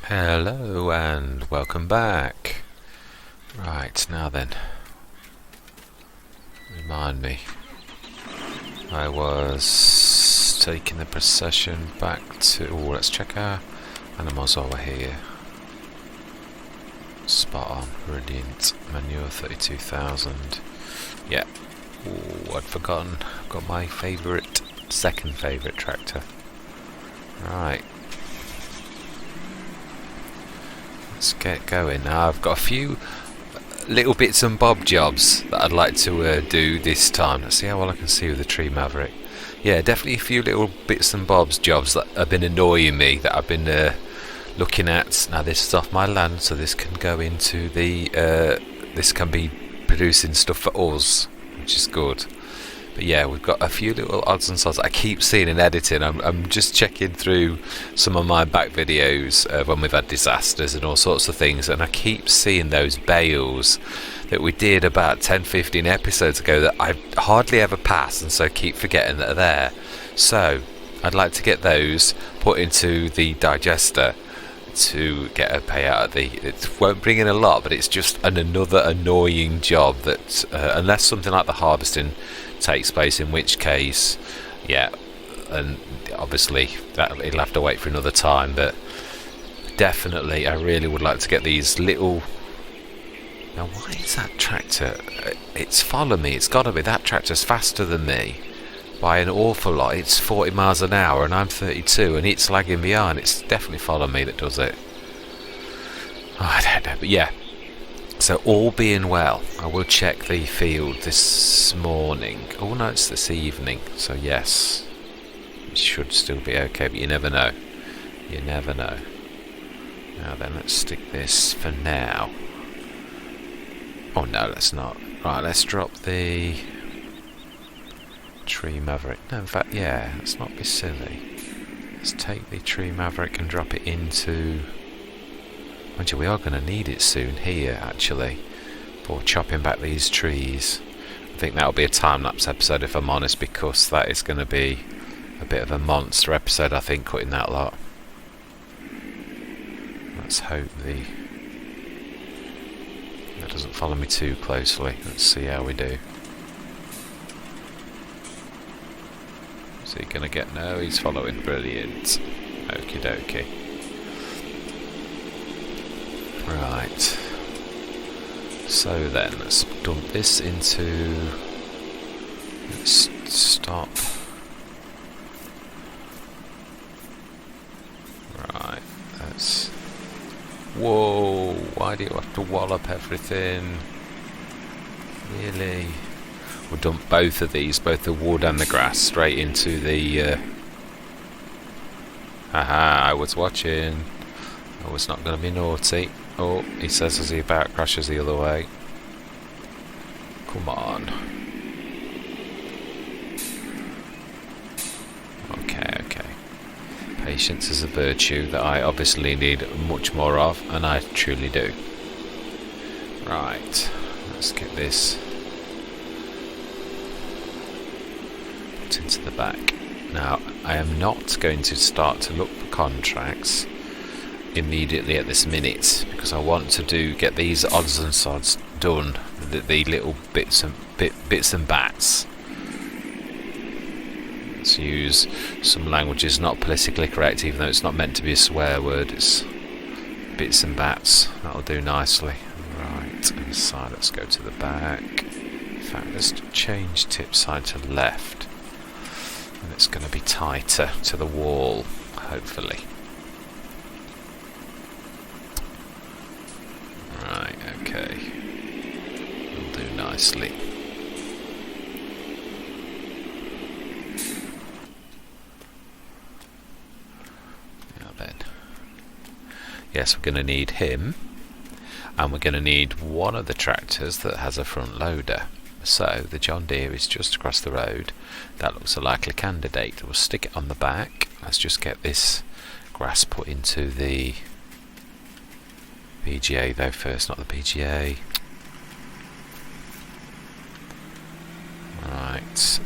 Hello and welcome back. Right, now then, remind me, I was taking the procession back to, let's check our animals while we're here. Spot on, brilliant, manure 32,000, yeah. Ooh, I'd forgotten, I've got my second favourite tractor. Right. Let's get going. Now I've got a few little bits and bob jobs that I'd like to do this time. Let's see how well I can see with the Tree Maverick. Yeah, definitely a few little bits and bobs jobs that have been annoying me, that I've been looking at. Now this is off my land, so this can go into the this can be producing stuff for us, which is good. But yeah, we've got a few little odds and sods I keep seeing in editing. I'm just checking through some of my back videos when we've had disasters and all sorts of things, and I keep seeing those bales that we did about 10-15 episodes ago that I hardly ever pass, and so keep forgetting that are there. So I'd like to get those put into the digester to get a payout. It won't bring in a lot, but it's just another annoying job that unless something like the harvesting takes place, in which case, yeah, and obviously that it'll have to wait for another time. But definitely, I really would like to get these little. Now, why is that tractor? It's following me. It's got to be that tractor's faster than me by an awful lot. It's 40 miles an hour, and I'm 32, and it's lagging behind. It's definitely following me that does it. Oh, I don't know, but yeah. So all being well, I will check the field this morning. Oh no, it's this evening. So yes, it should still be okay, but you never know. You never know. Now then, let's stick this for now. Oh no, let's not. Right, let's drop the Tree Maverick. No, in fact, yeah, let's not be silly. Let's take the Tree Maverick and drop it into... Mind you, we are going to need it soon here, actually, for chopping back these trees. I think that'll be a time-lapse episode, if I'm honest, because that is going to be a bit of a monster episode, I think, cutting that lot. Let's hope that doesn't follow me too closely. Let's see how we do. Is he going to get... No, he's following. Brilliant. Okie dokie. Right, so then let's dump this into, let's stop, right, that's, whoa, why do you have to wallop everything, really? We'll dump both of these, both the wood and the grass, straight into the, haha, I was watching, I was not going to be naughty. Oh, he says as he about crashes the other way. Come on. Okay. Patience is a virtue that I obviously need much more of, and I truly do. Right, let's get this put into the back. Now, I am not going to start to look for contracts immediately at this minute, because I want to get these odds and sods done, the little bits and bats. Let's use some languages not politically correct, even though it's not meant to be a swear word. It's bits and bats. That'll do nicely. Right, inside, let's go to the back. In fact, let's change tip side to left, and it's going to be tighter to the wall, hopefully. Right, okay. Will do nicely. Now then. Yes, we're going to need him. And we're going to need one of the tractors that has a front loader. So, the John Deere is just across the road. That looks a likely candidate. We'll stick it on the back. Let's just get this grass put into the PGA though first, not the PGA. Right,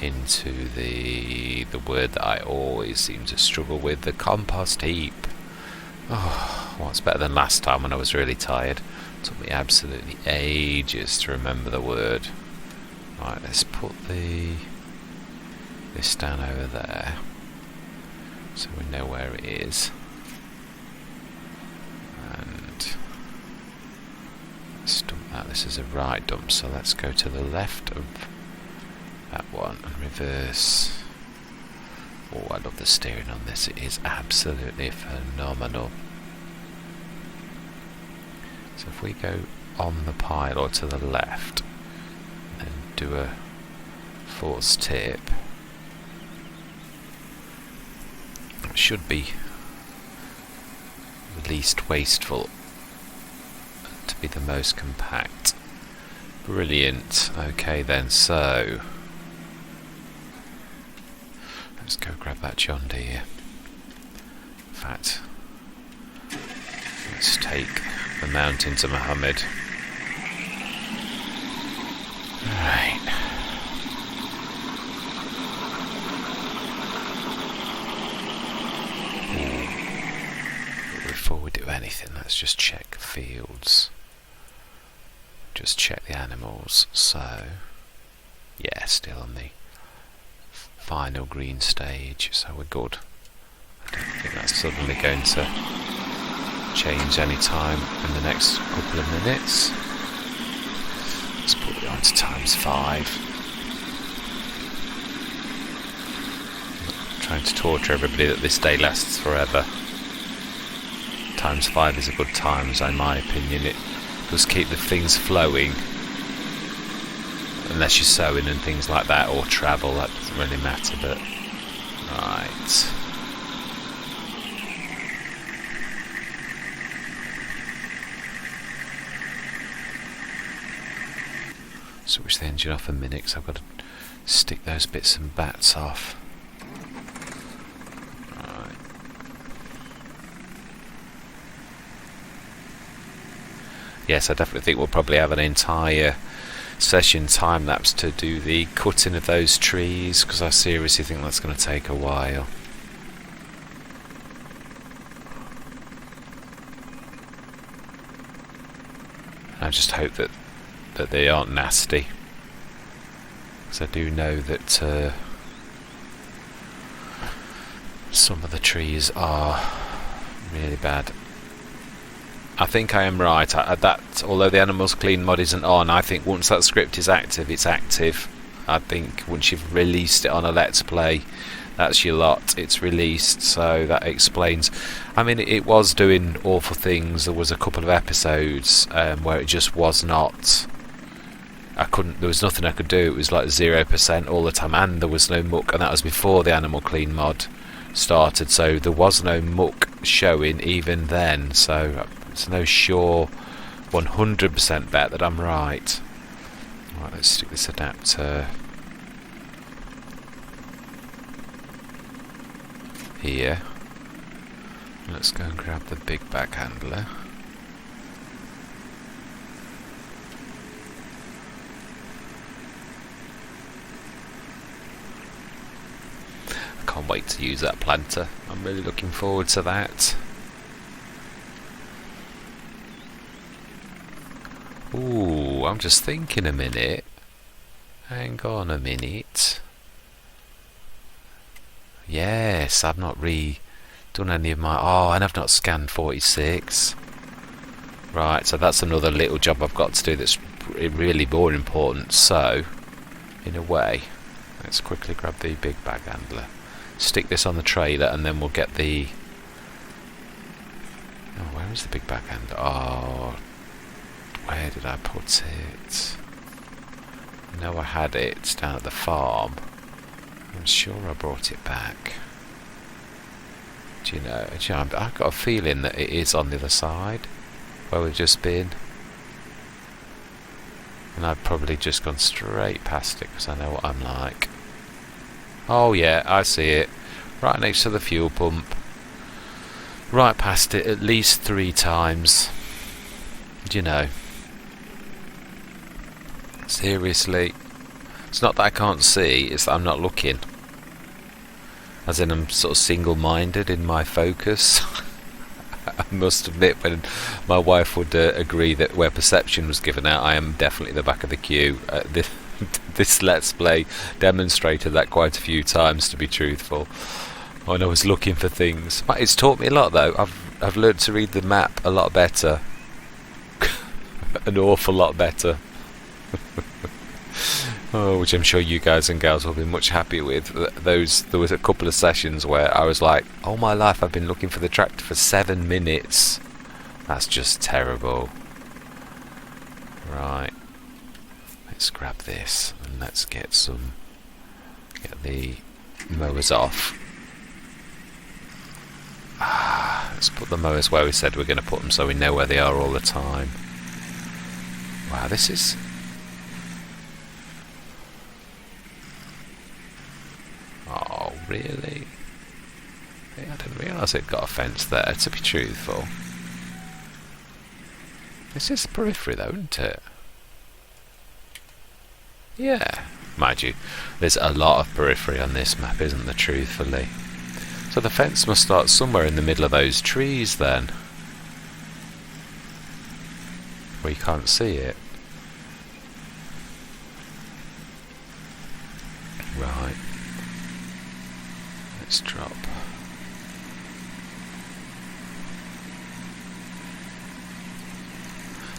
into the word that I always seem to struggle with, the compost heap. Oh, well, it's better than last time when I was really tired. It took me absolutely ages to remember the word. Right, let's put this down over there, so we know where it is. And let's dump that. This is a right dump, so let's go to the left of that one and reverse. Oh, I love the steering on this. It is absolutely phenomenal. So if we go on the pile or to the left and do a force tip, it should be the least wasteful to be the most compact. Brilliant. Okay then, so let's go grab that John Deere. In fact, let's take the mountain to Mohammed. Alright. Before we do anything, let's just check fields. Just check the animals. So, yeah, still on the final green stage, so we're good. I don't think that's suddenly going to change any time in the next couple of minutes. Let's put it on to ×5. I'm trying to torture everybody that this day lasts forever. ×5 is a good time, in my opinion. It does keep the things flowing. Unless you're sewing and things like that, or travel, that doesn't really matter, but... Right. Switch the engine off a minute, because I've got to stick those bits and bats off. Right. Yes, I definitely think we'll probably have an entire session time lapse to do the cutting of those trees, because I seriously think that's going to take a while. I just hope that they aren't nasty, because I do know that some of the trees are really bad. I think I am right. That although the Animals Clean mod isn't on, I think once that script is active, it's active. I think once you've released it on a Let's Play, that's your lot. It's released, so that explains. I mean, it was doing awful things. There was a couple of episodes where it just was not. There was nothing I could do. It was like 0% all the time, and there was no muck, and that was before the Animal Clean mod started. So there was no muck showing even then. So it's no sure 100% bet that I'm right. Right, let's stick this adapter here. Let's go and grab the big back handler. I can't wait to use that planter. I'm really looking forward to that. Ooh, I'm just thinking a minute. Hang on a minute. Yes, I've not done any of my... Oh, and I've not scanned 46. Right, so that's another little job I've got to do that's really more important. So, in a way, let's quickly grab the big bag handler. Stick this on the trailer, and then we'll get the... Oh, where is the big bag handler? Oh... Where did I put it? I know I had it. It's down at the farm. I'm sure I brought it back. Do you know, I've got a feeling that it is on the other side where we've just been. And I've probably just gone straight past it because I know what I'm like. Oh yeah, I see it. Right next to the fuel pump. Right past it at least 3 times. Do you know? Seriously, it's not that I can't see, it's that I'm not looking. As in, I'm sort of single-minded in my focus. I must admit, when my wife would agree that where perception was given out, I am definitely the back of the queue. This Let's Play demonstrated that quite a few times, to be truthful, when I was looking for things. It's taught me a lot, though. I've learned to read the map a lot better. An awful lot better. Oh, which I'm sure you guys and gals will be much happy with. There was a couple of sessions where I was like, oh my life, I've been looking for the tractor for 7 minutes. That's just terrible. Right. Let's grab this and let's get the mowers off. Let's put the mowers where we said we're going to put them so we know where they are all the time. Wow, this is... Oh, really? I didn't realise it got a fence there, to be truthful. This is the periphery though, isn't it? Yeah, mind you, there's a lot of periphery on this map, isn't there, truthfully? So the fence must start somewhere in the middle of those trees then, where you can't see it. Right. Let's drop.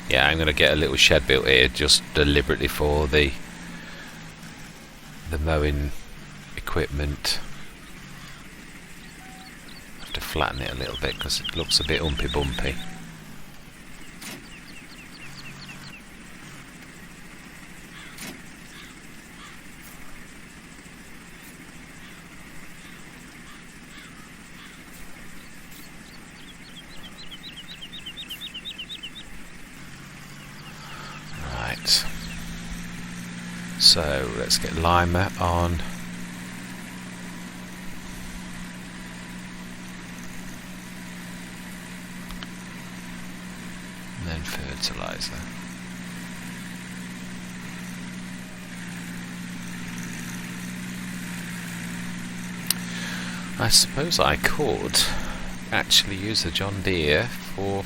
Yeah, I'm going to get a little shed built here just deliberately for the mowing equipment. I have to flatten it a little bit because it looks a bit umpy bumpy. So let's get Lima on. And then fertilizer. I suppose I could actually use the John Deere for...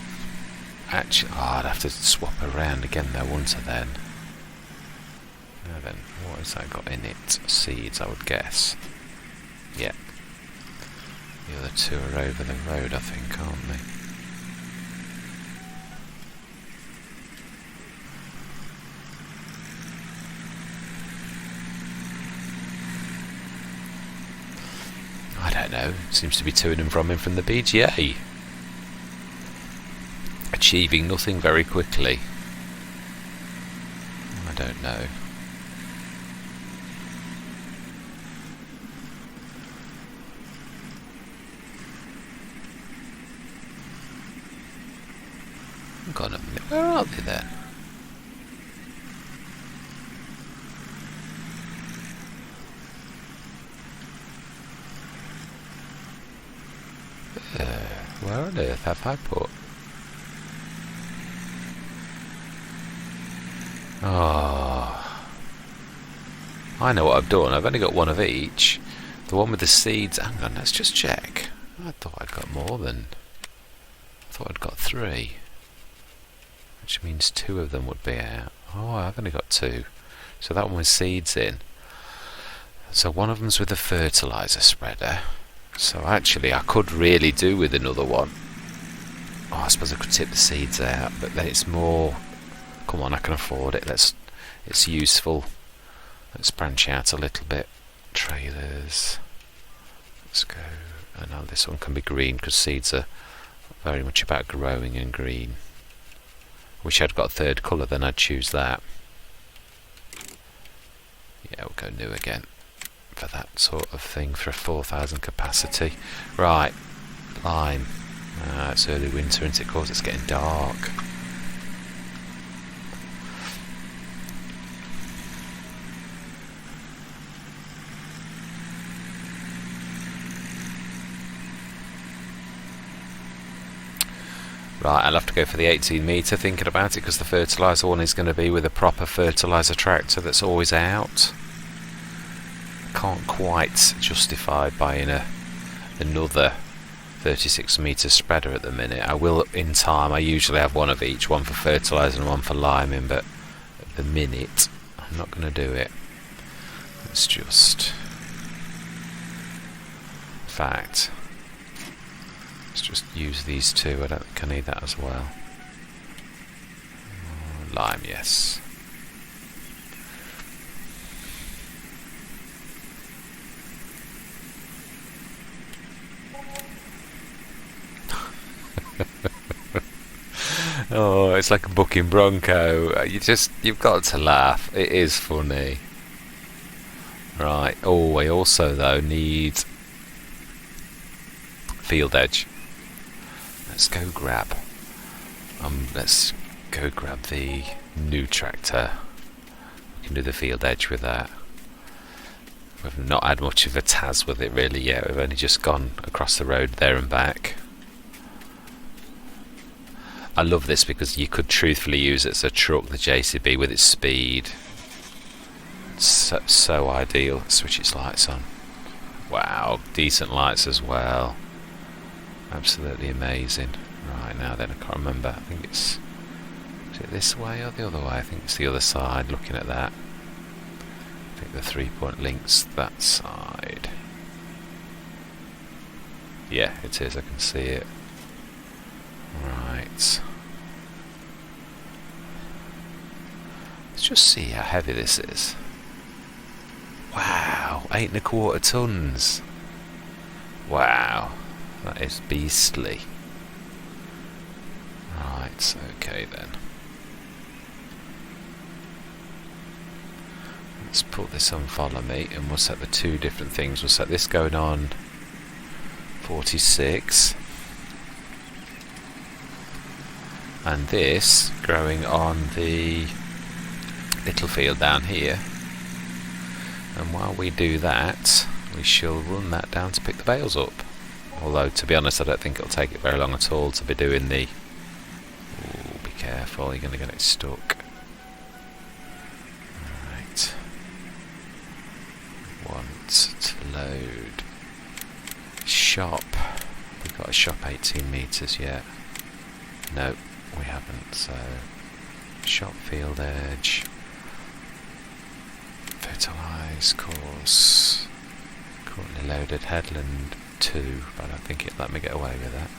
Actually, I'd have to swap around again though, wouldn't I then? Now then, what has that got in it? Seeds, I would guess. Yeah. The other two are over the road, I think, aren't they? I don't know. Seems to be to and from him from the BGA. Achieving nothing very quickly. I don't know. Got a minute. Where are they then? Where on earth have I put? Oh, I know what I've done. I've only got one of each. The one with the seeds. Hang on, let's just check. I thought I'd got more than. I thought I'd got 3. Which means 2 of them would be out. Oh, I've only got 2. So that one with seeds in. So one of them's with a fertilizer spreader. So actually I could really do with another one. Oh, I suppose I could tip the seeds out, but then it's more... Come on, I can afford it. It's useful. Let's branch out a little bit. Trailers. Let's go. And now this one can be green because seeds are very much about growing and green. Wish I'd got a third colour, then I'd choose that. Yeah, we'll go new again for that sort of thing for a 4,000 capacity. Right, lime. It's early winter, isn't it? Of course, it's getting dark. Right, I'll have to go for the 18 metre thinking about it because the fertiliser one is going to be with a proper fertiliser tractor that's always out. Can't quite justify buying another 36 metre spreader at the minute. I will in time. I usually have one of each, one for fertiliser and one for liming, but at the minute I'm not going to do it. Let's just, in fact, let's just use these two. I don't think I need that as well. Lime, yes. Oh, it's like a bucking bronco. You've got to laugh. It is funny. Right. Oh, I also though need field edge. Let's go grab the new tractor. We can do the field edge with that. We've not had much of a taz with it really yet. We've only just gone across the road there and back. I love this because you could truthfully use it as a truck, the JCB, with its speed. It's so ideal. Let's switch its lights on. Wow, decent lights as well. Absolutely amazing. Right, now then, I can't remember. I think is it this way or the other way? I think it's the other side, looking at that. I think the 3-point link's that side. Yeah, it is, I can see it. Right. Let's just see how heavy this is. Wow, 8¼ tons. Wow, that is beastly. Right, okay then. Let's put this on follow me and we'll set the two different things. We'll set this going on 46. And this growing on the little field down here. And while we do that, we shall run that down to pick the bales up. Although, to be honest, I don't think it'll take it very long at all to be doing the... Ooh, be careful, you're going to get it stuck. Right. Want to load. Shop. We've got a shop 18 metres yet. No. We haven't, so shop field edge, fertilise course, currently loaded headland 2, but I don't think it'll let me get away with that.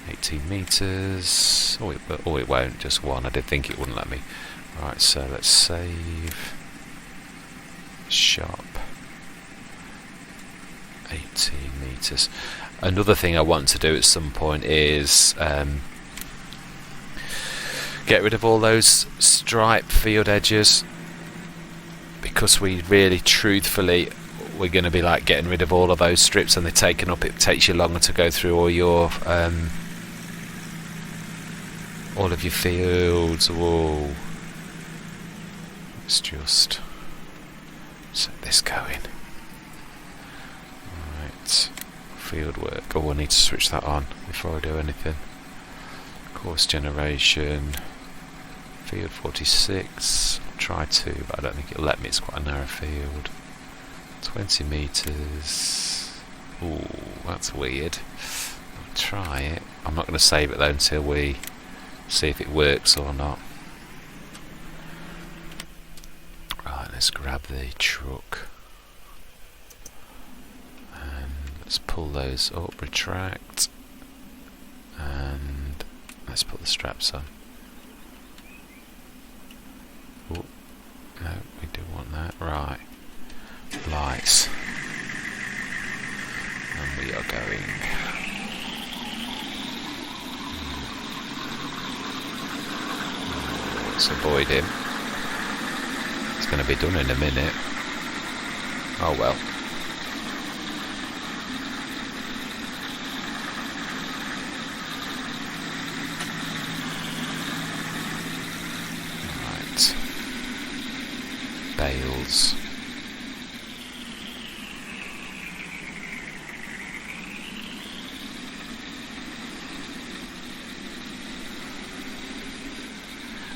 18 metres, oh it won't, just 1, I did think it wouldn't let me. Right, so let's save, shop, 18 metres. Another thing I want to do at some point is get rid of all those stripe field edges, because we really truthfully we're going to be like getting rid of all of those strips and they're taken up. It takes you longer to go through all of your fields. Whoa, let's just set this going. Right, field work. Oh, I need to switch that on before I do anything. Course generation, field 46, I'll try to, but I don't think it'll let me, it's quite a narrow field. 20 metres, ooh, that's weird. I'll try it. I'm not going to save it though until we see if it works or not. Right, let's grab the truck. And let's pull those up, retract, and let's put the straps on. Oh, no, we do want that. Right. Lights. And we are going. Let's avoid him. It's going to be done in a minute. Oh well. Bales.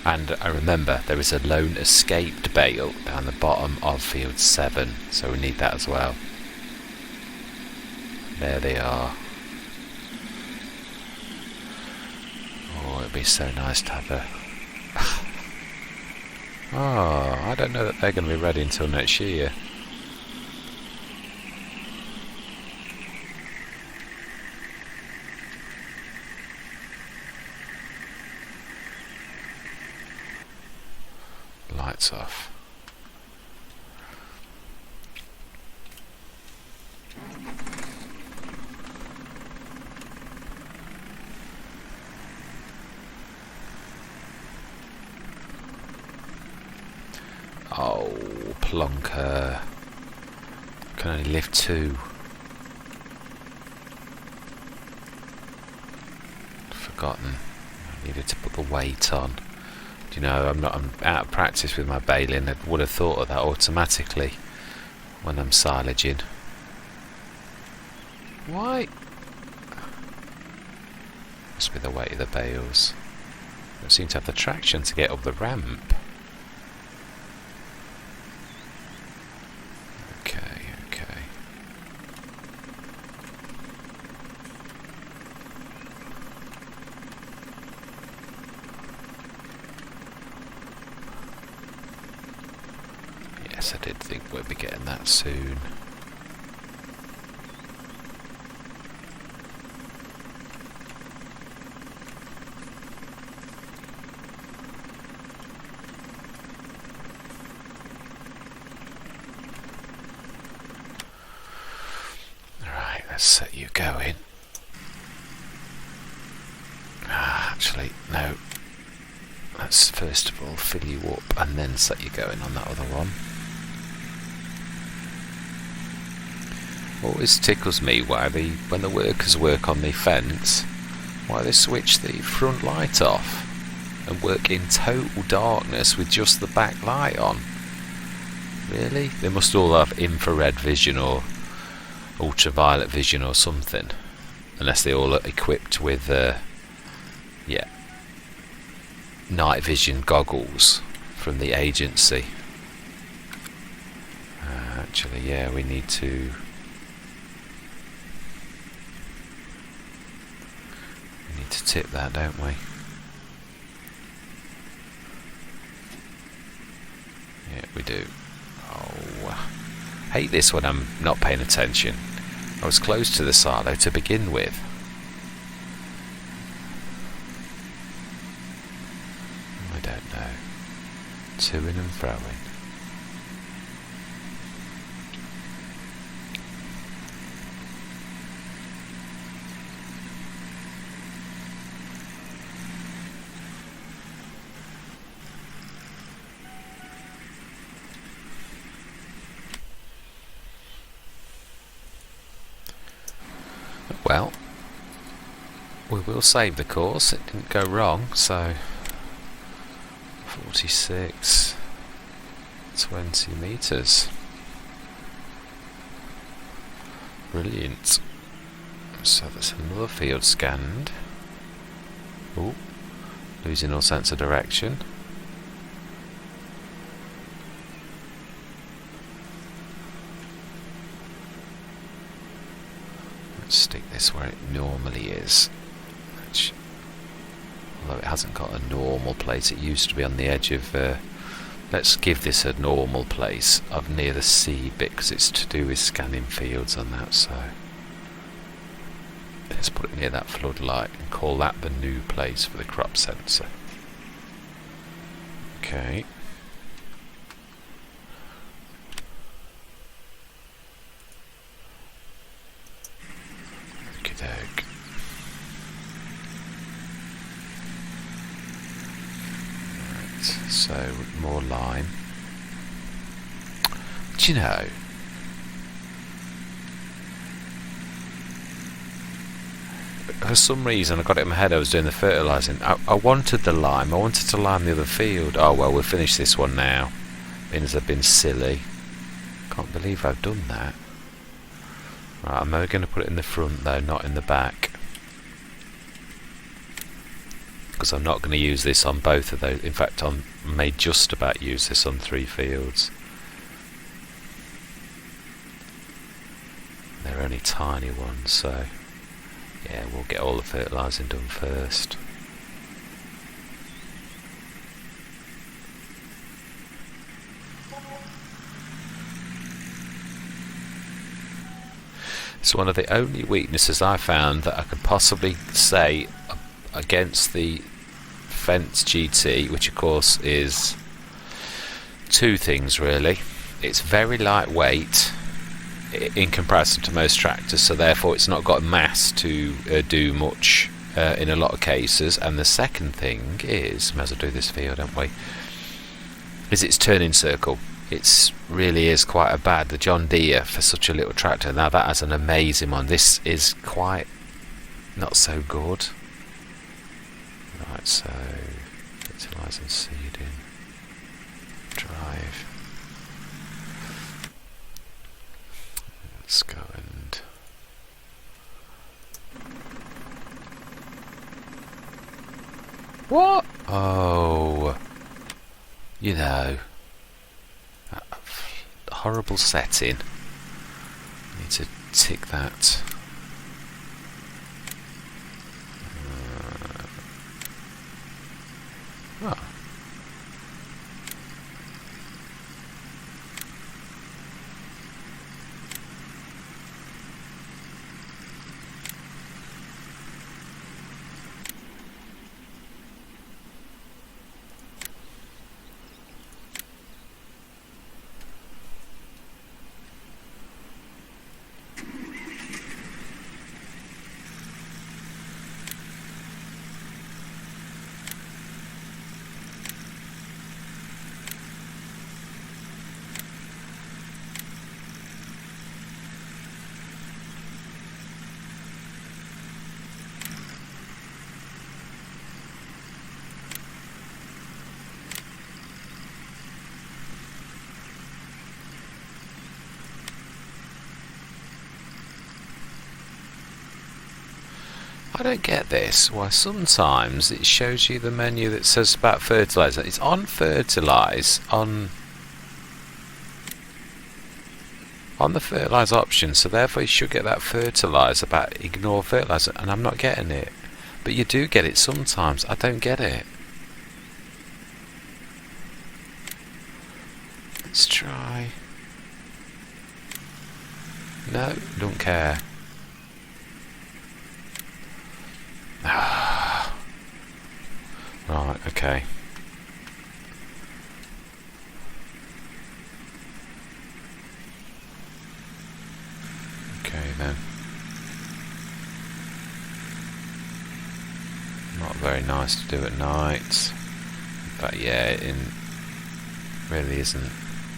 And I remember there is a lone escaped bale down the bottom of field 7, so we need that as well. There they are. It'd be so nice to have a... Oh, I don't know that they're going to be ready until next year. Lights off. Oh, plonker. Can only lift 2. Forgotten. I needed to put the weight on. You know, I'm out of practice with my baling. I would have thought of that automatically when I'm silaging. Why? Must be the weight of the bales. Don't seem to have the traction to get up the ramp. Okay. Yes, I did think we'd be getting that soon. Right, let's set you going. Actually, no. Let's first of all fill you up and then set you going on that other one. Always tickles me why when the workers work on the fence, why they switch the front light off and work in total darkness with just the back light on. Really? They must all have infrared vision or ultraviolet vision or something, unless they all are equipped with night vision goggles from the agency. Actually, yeah, we need to tip that, don't we? Yeah, we do. Oh, hate this when I'm not paying attention. I was close to the silo to begin with. I don't know. To-ing and fro-ing. Well, we will save the course. It didn't go wrong, so 46, 20 metres. Brilliant. So that's another field scanned. Oh, losing all sense of direction. Stick this where it normally is, although it hasn't got a normal place. It used to be on the edge of let's give this a normal place of near the sea bit, because it's to do with scanning fields on that. So let's put it near that floodlight and call that the new place for the crop sensor. Okay. So more lime. Do you know, for some reason I got it in my head I was doing the fertilising. I wanted the lime. I wanted to lime the other field. Oh well, we'll finish this one now. Means I've been silly. Can't believe I've done that. Right, I'm only going to put it in the front though, not in the back, because I'm not going to use this on both of those. In fact, I may just about use this on 3 fields. They're only tiny ones, so yeah, we'll get all the fertilising done first. It's one of the only weaknesses I found that I could possibly say against the Fence GT, which of course is two things really. It's very lightweight in comparison to most tractors, so therefore it's not got mass to do much in a lot of cases. And the second thing is, may as well do this field, don't we, is its turning circle. It really is quite a bad, the John Deere, for such a little tractor. Now that has an amazing one. This is quite not so good. Right, so fertilise and seeding, drive. Let's go and what? Oh, you know, that horrible setting. Need to tick that. Oh. I don't get this. Why sometimes it shows you the menu that says about fertiliser. It's on fertilise on the fertilise option, so therefore you should get that fertilise about ignore fertiliser, and I'm not getting it. But you do get it sometimes. I don't get it. Let's try. No, don't care. Right, okay. Okay then. Not very nice to do at night. But yeah, it really isn't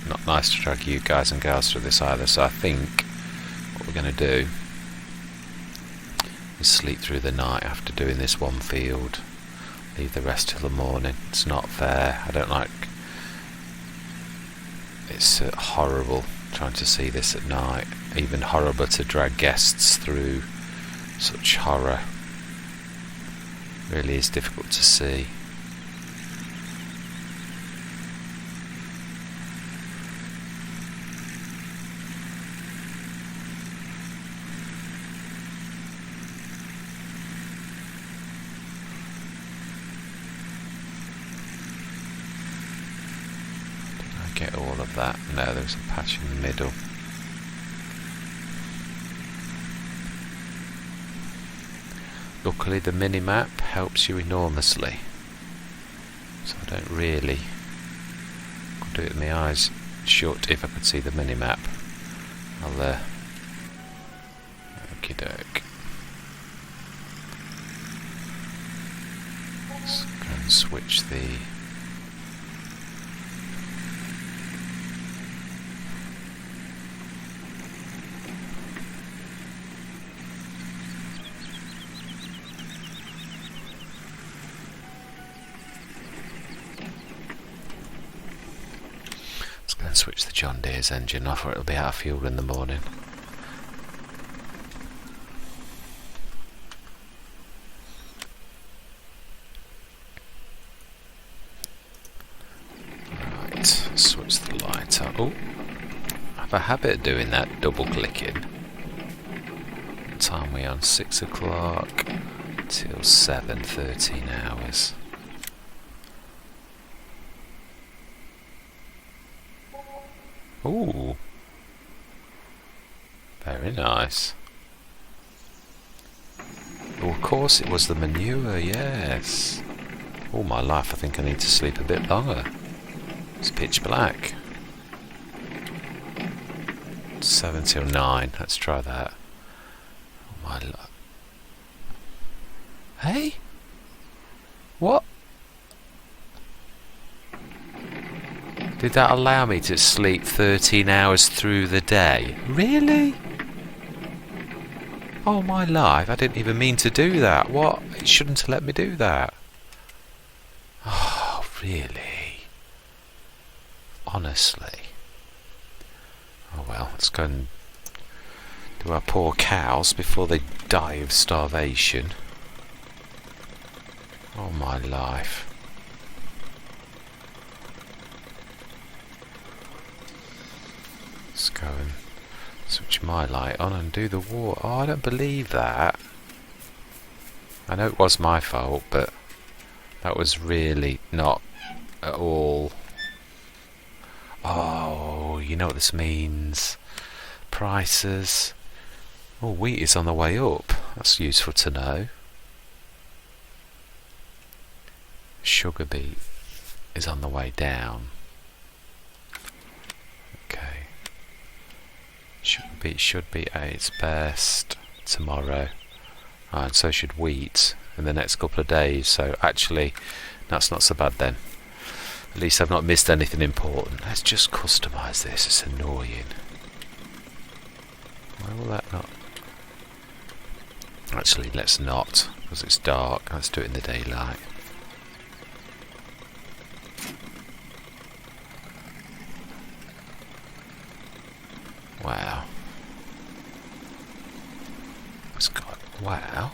not nice to drag you guys and girls through this either. So I think what we're going to do is sleep through the night after doing this one field. Leave the rest till the morning. It's not fair. I don't like. It's horrible trying to see this at night. Even horrible to drag guests through such horror. Really is difficult to see. Get all of that. No, there's a patch in the middle. Luckily the mini-map helps you enormously, so I don't really could do it with my eyes shut. If I could see the mini-map, I'll okie doke. Let's go and switch the switch the John Deere's engine off, or it'll be out of fuel in the morning. Right, switch the light on. Oh, I have a habit of doing that, double clicking. What time are we on? 6 o'clock till 7, 13 hours. Ooh, very nice. Oh, of course it was the manure, yes. All my life I think I need to sleep a bit longer. It's pitch black. 7 till 9, let's try that. Oh my life. Hey? What? Did that allow me to sleep 13 hours through the day? Really? Oh my life, I didn't even mean to do that. What? It shouldn't have let me do that. Oh, really? Honestly. Oh well, let's go and do our poor cows before they die of starvation. Oh my life. Let's go and switch my light on and do the water. Oh, I don't believe that. I know it was my fault, but that was really not at all. Oh, you know what this means. Prices. Oh, wheat is on the way up. That's useful to know. Sugar beet is on the way down. Okay. Sugar beet should be at its best tomorrow. And so should wheat in the next couple of days. So actually, that's not so bad then. At least I've not missed anything important. Let's just customise this. It's annoying. Why will that not? Actually, let's not, because it's dark. Let's do it in the daylight. Wow. It's got, wow.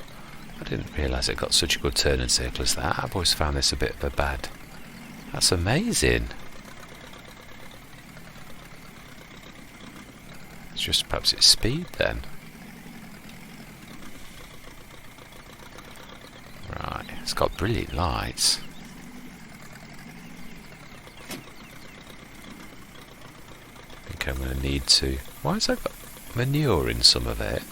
I didn't realise it got such a good turning circle as that. I've always found this a bit of a bad. That's amazing. It's just perhaps its speed then. Right, it's got brilliant lights. I think I'm going to need to... Why has that got manure in some of it?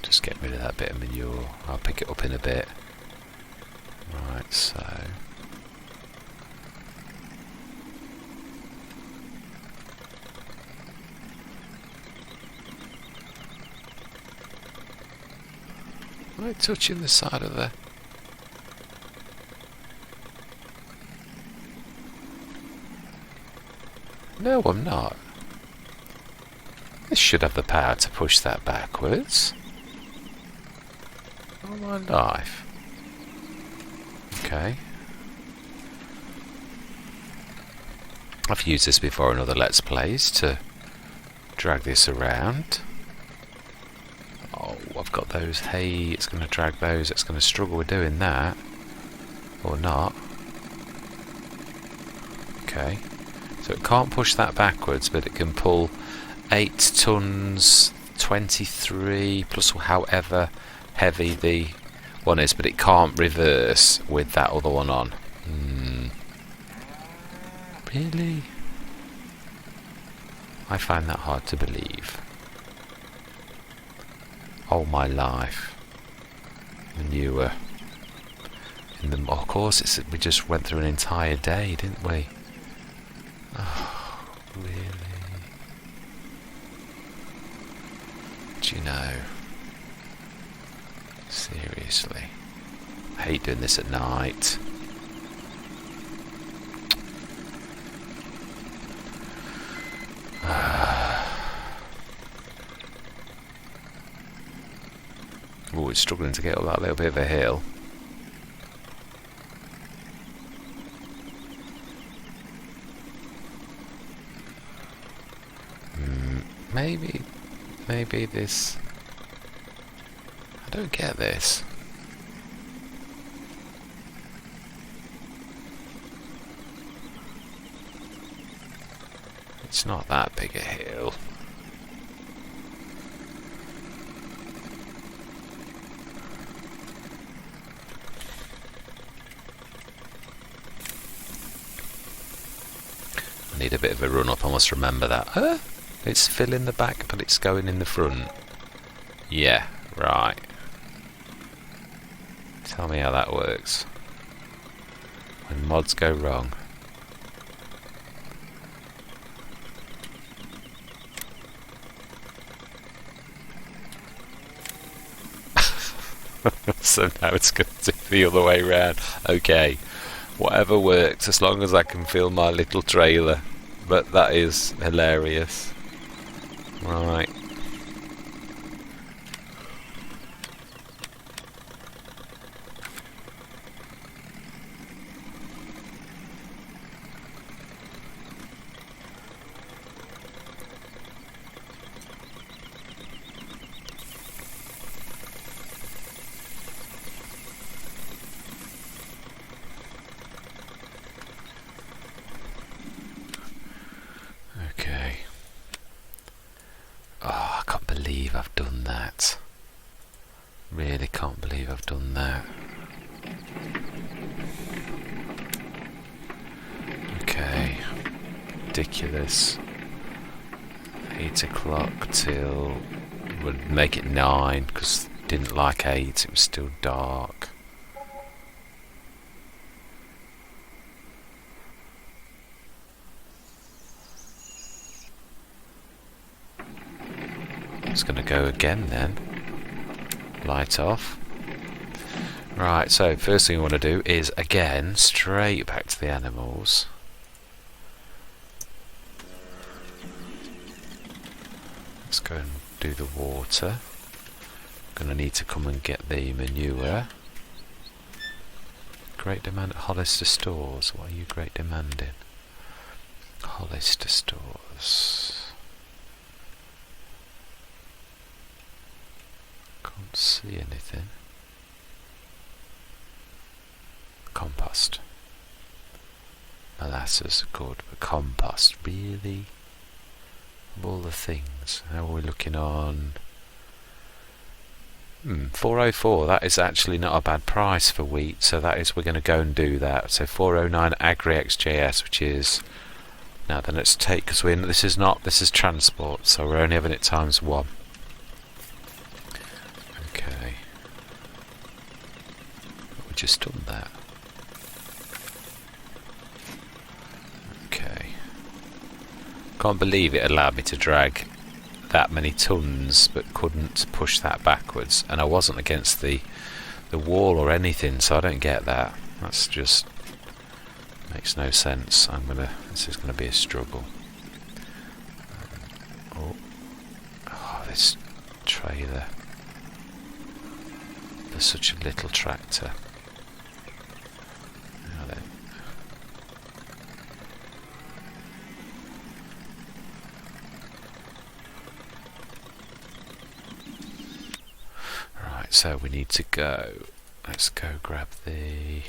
Just get rid of that bit of manure. I'll pick it up in a bit. Right, so... Am I touching the side of the... No, I'm not. This should have the power to push that backwards. Oh my life. Okay. I've used this before in other Let's Plays to drag this around. Oh, I've got those. Hey, it's going to drag those. It's going to struggle with doing that. Or not. Okay. So it can't push that backwards, but it can pull 8 tons, 23, plus however heavy the one is, but it can't reverse with that other one on. Really? I find that hard to believe. Oh my life. Manure. Of course, we just went through an entire day, didn't we? Oh, really? Do you know? Seriously. I hate doing this at night. Oh, it's struggling to get up that little bit of a hill. Maybe this... I don't get this. It's not that big a hill. need a bit of a run up, I must remember that. It's fill in the back, but it's going in the front. Yeah, right. Tell me how that works. When mods go wrong. So now it's going to do the other way round. Okay, whatever works, as long as I can fill my little trailer. But that is hilarious. Right. Okay. Oh, I can't believe I've done that. Really can't believe I've done that. Okay. Ridiculous. 8 o'clock till... We'll make it 9, because didn't like 8, it was still dark. It's going to go again then. Light off. Right, so first thing we want to do is again straight back to the animals. Let's go and do the water. Going to need to come and get the manure. Great demand at Hollister Stores. What are you great demanding? Hollister Stores. Can't see anything. Compost. Molasses are good, but compost, really? Of all the things. How are we looking on? 404, that is actually not a bad price for wheat, so that is, we're going to go and do that. So 409 Agri XJS, which is, now then let's take, because this is transport, so we're only having it times 1. Okay. We just done that. Okay. Can't believe it allowed me to drag that many tons but couldn't push that backwards, and I wasn't against the wall or anything, so I don't get that. That's just makes no sense. This is gonna be a struggle. Oh, this trailer. There's such a little tractor. Now then. Right, so we need to go. Let's go grab the...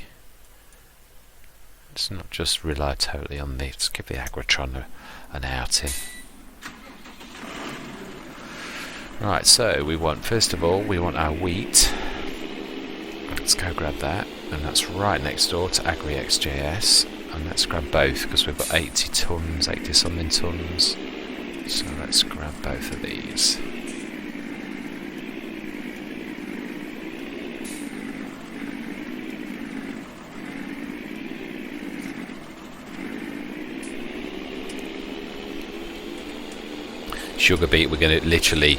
Let's not just rely totally on the... Let's give the Agritron an outing. Right, so we want, first of all, we want our wheat. Let's go grab that, and that's right next door to Agri XJS. And let's grab both, because we've got 80 tons, 80 something tons. So let's grab both of these. Sugar beet, we're going to literally,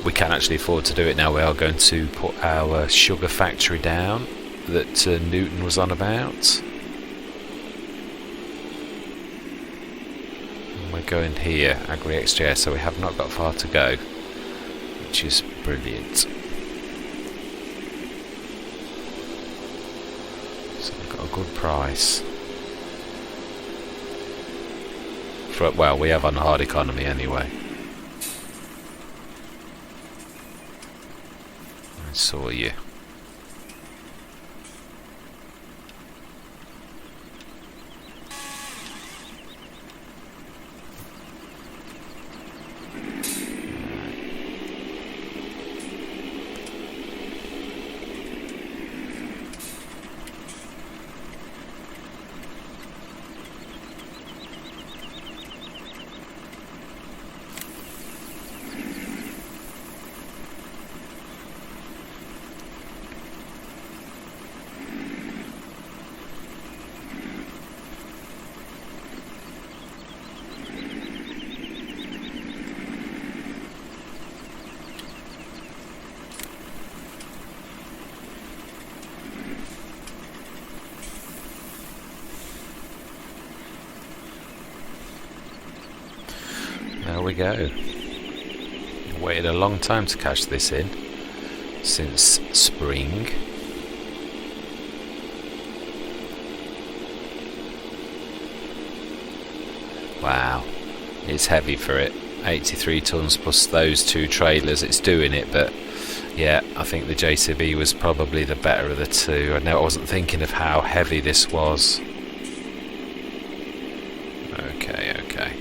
we can actually afford to do it now. We are going to put our sugar factory down that Newton was on about. And we're going here, Agri XJS, so we have not got far to go, which is brilliant. So we've got a good price. Well, we have on hard economy anyway. Saw you. There we go. Waited a long time to cash this in, since spring. Wow, it's heavy for it. 83 tons plus those two trailers, it's doing it, but yeah, I think the JCB was probably the better of the two. I know I wasn't thinking of how heavy this was. Okay.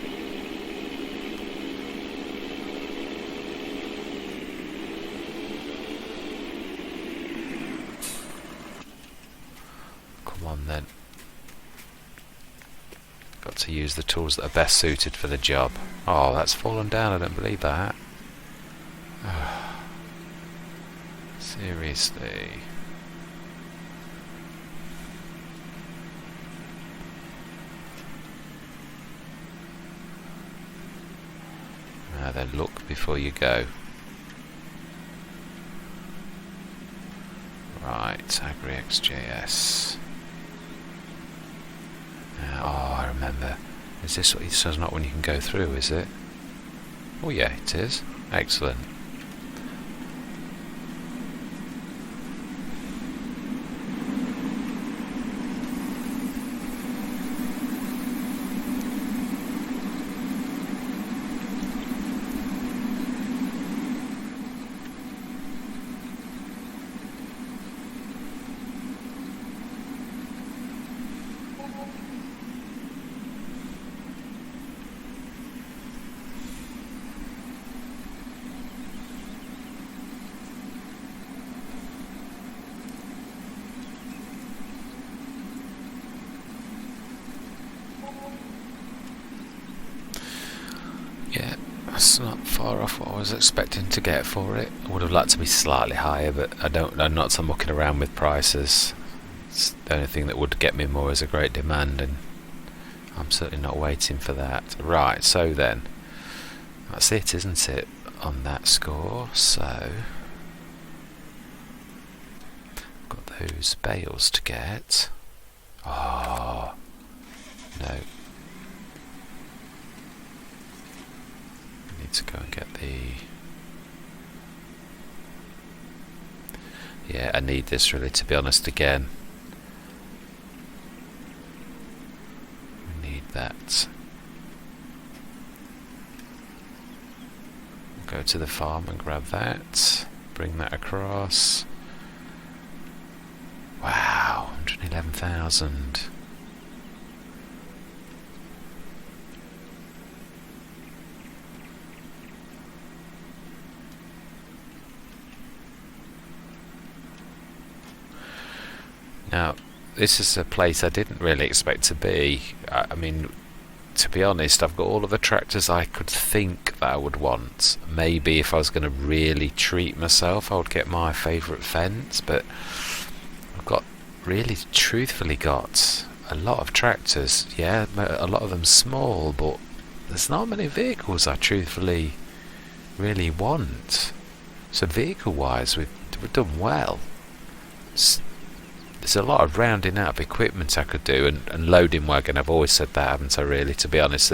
Come on then. Got to use the tools that are best suited for the job. Oh, that's fallen down, I don't believe that. Seriously. Now then, look before you go. Right, AgriXJS. Oh, I remember. Is this what it says? Not when you can go through, is it? Oh yeah, it is. Excellent. Yeah, that's not far off what I was expecting to get for it. I would have liked to be slightly higher, but I'm not so mucking around with prices. It's the only thing that would get me more is a great demand, and I'm certainly not waiting for that. Right, so then, that's it, isn't it, on that score? So, got those bales to get. Oh, no. To go and get the... Yeah, I need this really, to be honest, again. We need that. Go to the farm and grab that. Bring that across. Wow, 111,000. Now, this is a place I didn't really expect to be. I mean, to be honest, I've got all of the tractors I could think that I would want. Maybe if I was going to really treat myself, I would get my favourite fence, but I've got, really truthfully got a lot of tractors. Yeah, a lot of them small, but there's not many vehicles I truthfully really want. So vehicle-wise, we've done well. There's a lot of rounding out of equipment I could do, and loading wagon, I've always said that, haven't I, really, to be honest.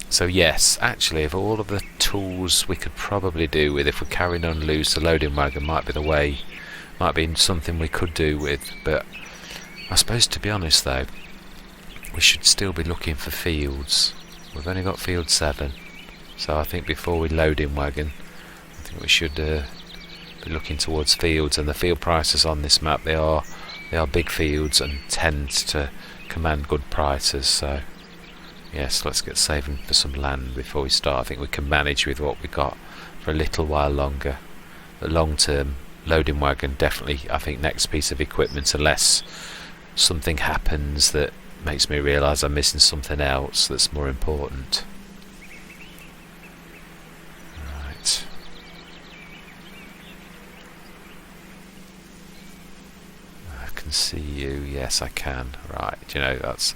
So yes, actually, of all of the tools we could probably do with, if we're carrying on loose, the loading wagon might be the way, might be something we could do with. But I suppose, to be honest though, we should still be looking for fields. We've only got field 7, so I think before we loading wagon, I think we should be looking towards fields. And the field prices on this map, they are big fields and tend to command good prices. So yes, let's get saving for some land before we start. I think we can manage with what we got for a little while longer. The long term loading wagon, definitely, I think, next piece of equipment, unless something happens that makes me realise I'm missing something else that's more important. Right. I can see you. Yes, I can. Right. You know, that's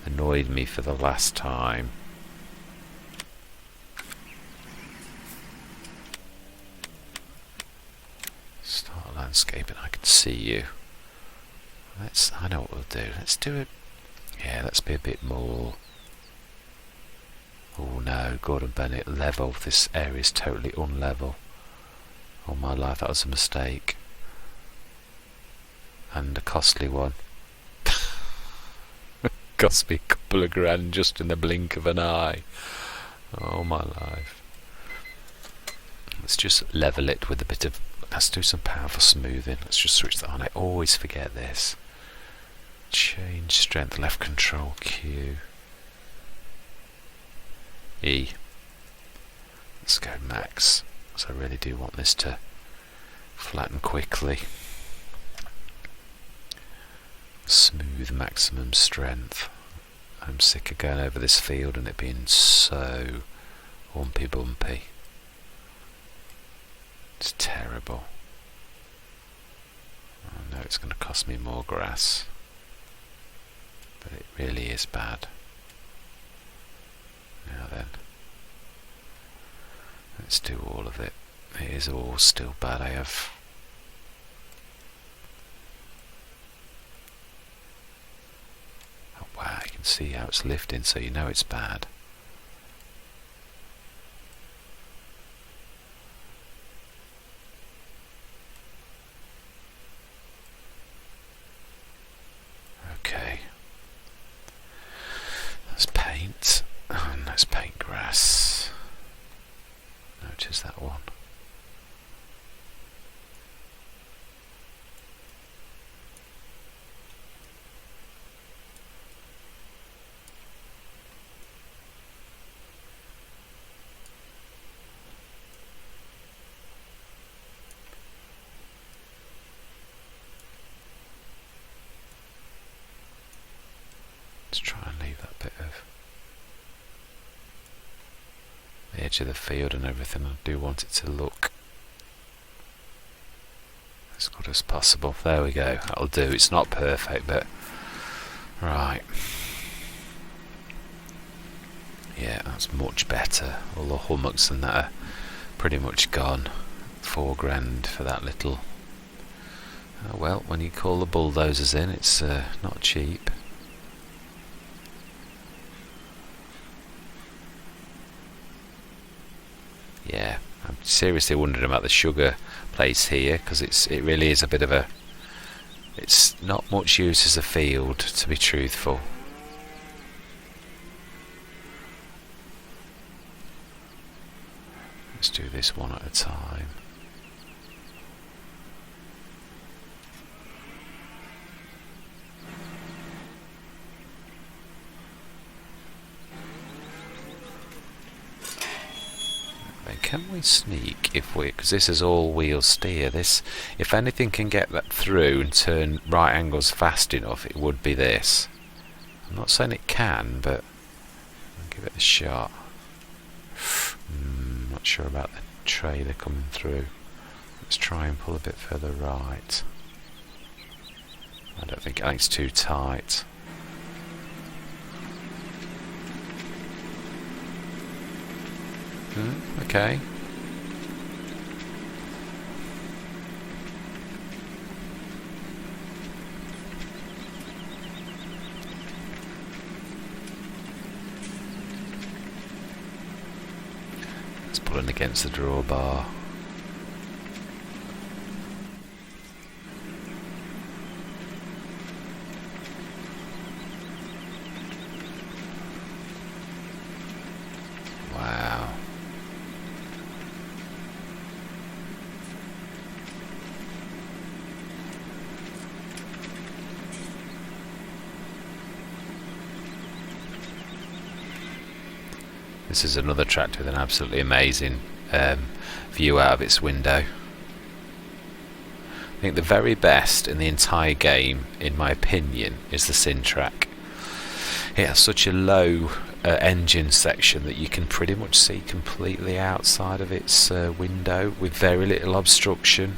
annoyed me for the last time. Start landscaping. I can see you. I know what we'll do. Let's do it. Yeah, let's be a bit more. Oh no, Gordon Bennett, level. This area is totally unlevel. All my life that was a mistake. And a costly one. Cost me a couple of grand just in the blink of an eye. Oh my life. Let's just level it with a bit of... Let's do some powerful smoothing. Let's just switch that on. I always forget this. Change strength, left control Q. E. Let's go max. So I really do want this to flatten quickly. Smooth maximum strength. I'm sick of going over this field and it being so humpy bumpy. It's terrible. I know it's going to cost me more grass, but it really is bad. Now then, let's do all of it. It is all still bad. I have... Oh wow, you can see how it's lifting, so you know it's bad. Okay. Let's paint. And let's paint grass. Notice that one. Let's try and leave that bit of the edge of the field and everything. I do want it to look as good as possible. There we go, that'll do. It's not perfect, but right. Yeah, that's much better. All the hummocks and that are pretty much gone. 4 grand for that little... well, when you call the bulldozers in, it's not cheap. Yeah, I'm seriously wondering about the sugar place here, because it really is a bit of a... It's not much use as a field, to be truthful. Let's do this one at a time. Can we sneak if we... because this is all wheel steer. This, if anything can get that through and turn right angles fast enough, it would be this. I'm not saying it can, but I'll give it a shot. Not sure about the trailer coming through. Let's try and pull a bit further right. I think it's too tight. Okay. It's pulling against the drawbar. Wow. This is another tractor with an absolutely amazing view out of its window. I think the very best in the entire game, in my opinion, is the Sintrac. It has such a low engine section that you can pretty much see completely outside of its window with very little obstruction.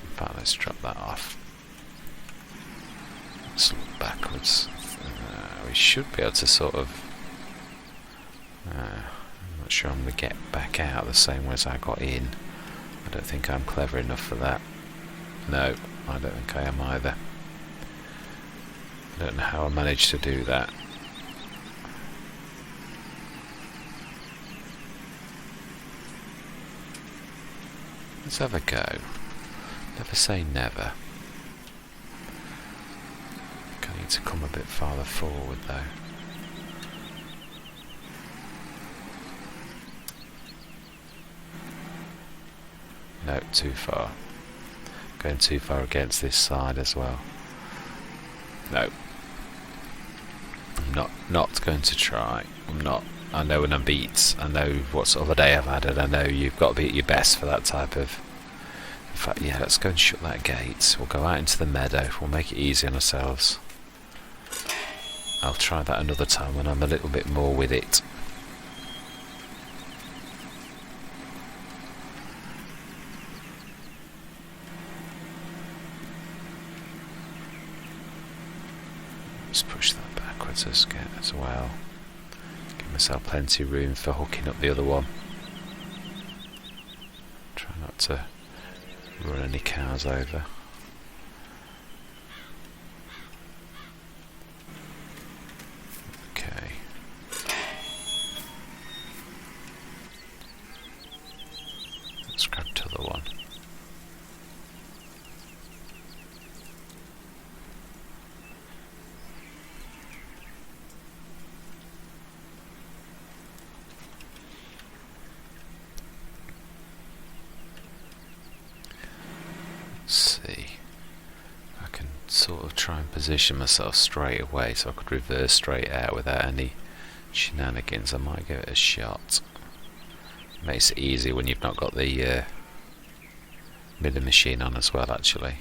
In fact, let's drop that off. Let's look backwards. We should be able to sort of... I'm not sure I'm going to get back out the same way as I got in. I don't think I'm clever enough for that. No, I don't think I am either. I don't know how I managed to do that. Let's have a go. Never say never. I need to come a bit farther forward though. No, too far. Going too far against this side as well. No. I'm not going to try. I'm not. I know when I'm beat. I know what sort of a day I've had, and I know you've got to be at your best for that type of... In fact, yeah, let's go and shut that gate. We'll go out into the meadow. We'll make it easy on ourselves. I'll try that another time when I'm a little bit more with it. Let's push that backwards as well. Give myself plenty of room for hooking up the other one. Try not to run any cars over. Okay. Let's grab the other one. See, I can sort of try and position myself straight away so I could reverse straight out without any shenanigans. I might give it a shot. Makes it easy when you've not got the milling machine on as well, actually.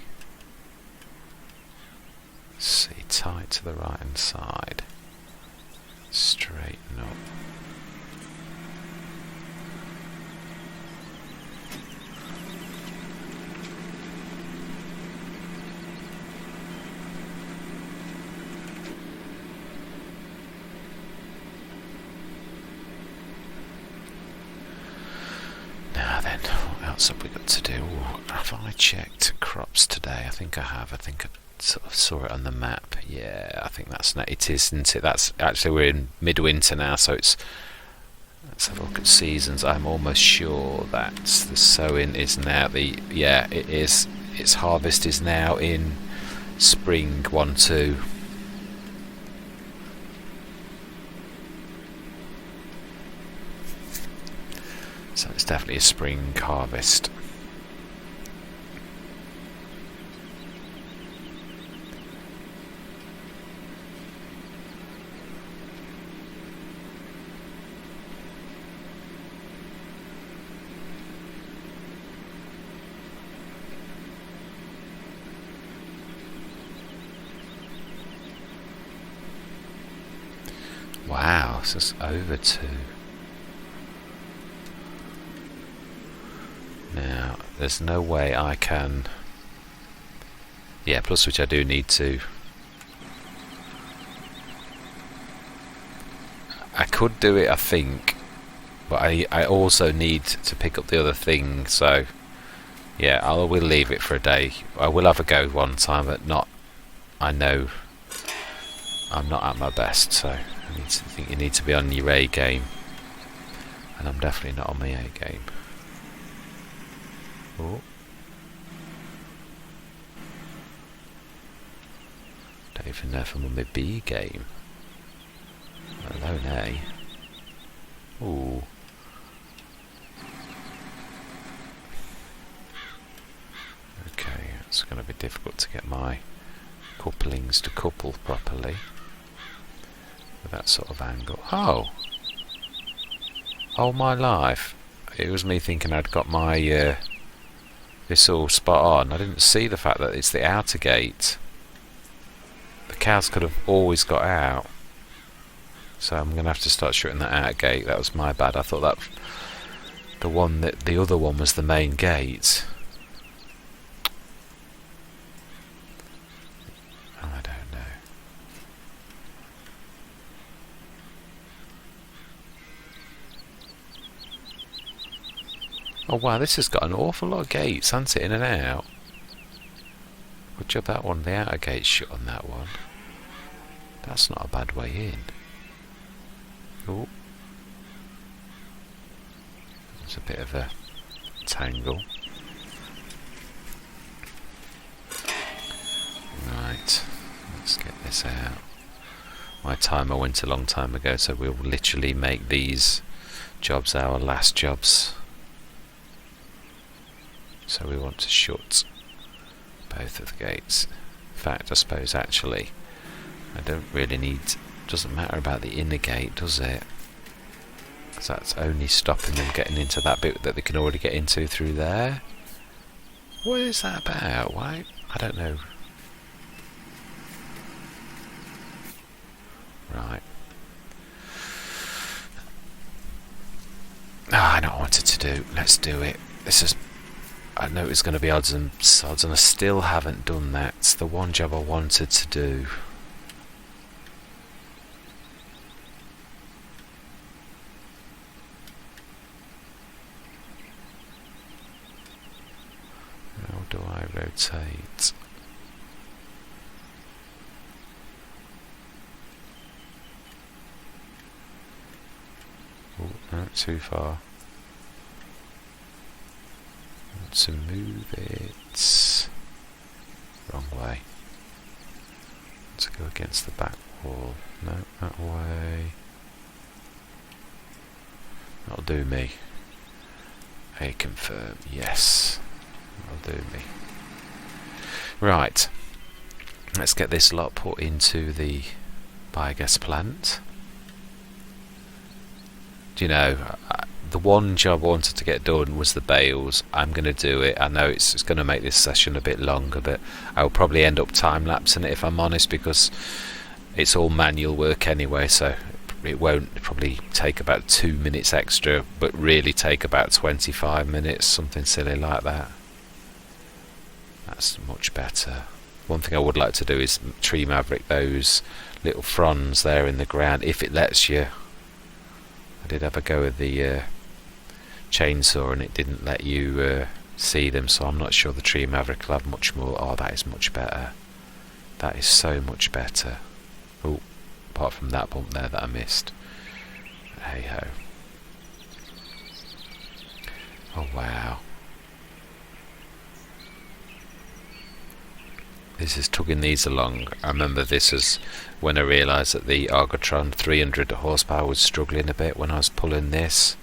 See, tight to the right hand side, straighten up. Now then, what else have we got to do? Have I checked crops today? I think I have. I think I sort of saw it on the map. Yeah, I think it is, isn't it? That's actually, we're in midwinter now, so it's... Let's have a look at seasons. I'm almost sure that the sowing is now yeah, it is. Its harvest is now in spring 1-2. So it's definitely a spring harvest. Wow, this is over 2. Now, there's no way I can... Yeah, plus which I do need to... I could do it, I think, but I also need to pick up the other thing, so... Yeah, I will leave it for a day. I will have a go one time, but not... I know I'm not at my best, so I think you need to be on your A game. And I'm definitely not on my A game. Oh. Don't even know if I'm on my B game. Let alone A. Ooh. Okay, it's going to be difficult to get my couplings to couple properly with that sort of angle. Oh! All my life, it was me thinking I'd got my this all spot on. I didn't see the fact that it's the outer gate. The cows could have always got out, so I'm going to have to start shutting that outer gate. That was my bad. I thought that the other one was the main gate. I don't know. Oh wow, this has got an awful lot of gates, hasn't it, in and out? Good job that one, the outer gate's shut on that one. That's not a bad way in. Oh, there's a bit of a tangle. Right, let's get this out. My timer went a long time ago, so we'll literally make these jobs our last jobs. So we want to shut both of the gates. In fact, I suppose actually I don't really need, doesn't matter about the inner gate, does it? Because that's only stopping them getting into that bit that they can already get into through there. What is that about? Why? I don't know. Right. I know what I wanted to do. Let's do it. This is, I know it's going to be odds and sods, and I still haven't done that. It's the one job I wanted to do. How do I rotate? Oh, not too far. Want to move it wrong way. To go against the back wall. No, that way. That'll do me. A confirm. Yes. That'll do me. Right. Let's get this lot put into the biogas plant. Do you know, the one job I wanted to get done was the bales. I'm going to do it. I know it's going to make this session a bit longer, but I'll probably end up time-lapsing it if I'm honest, because it's all manual work anyway, so it won't probably take about 2 minutes extra, but really take about 25 minutes, something silly like that. That's much better. One thing I would like to do is tree maverick those little fronds there in the ground, if it lets you. I did have a go with the chainsaw and it didn't let you see them, so I'm not sure the tree maverick will have much more. Oh, that is much better. That is so much better. Oh, apart from that bump there that I missed. Hey ho. Oh wow. This is tugging these along. I remember this as when I realised that the Argotron 300 horsepower was struggling a bit when I was pulling this.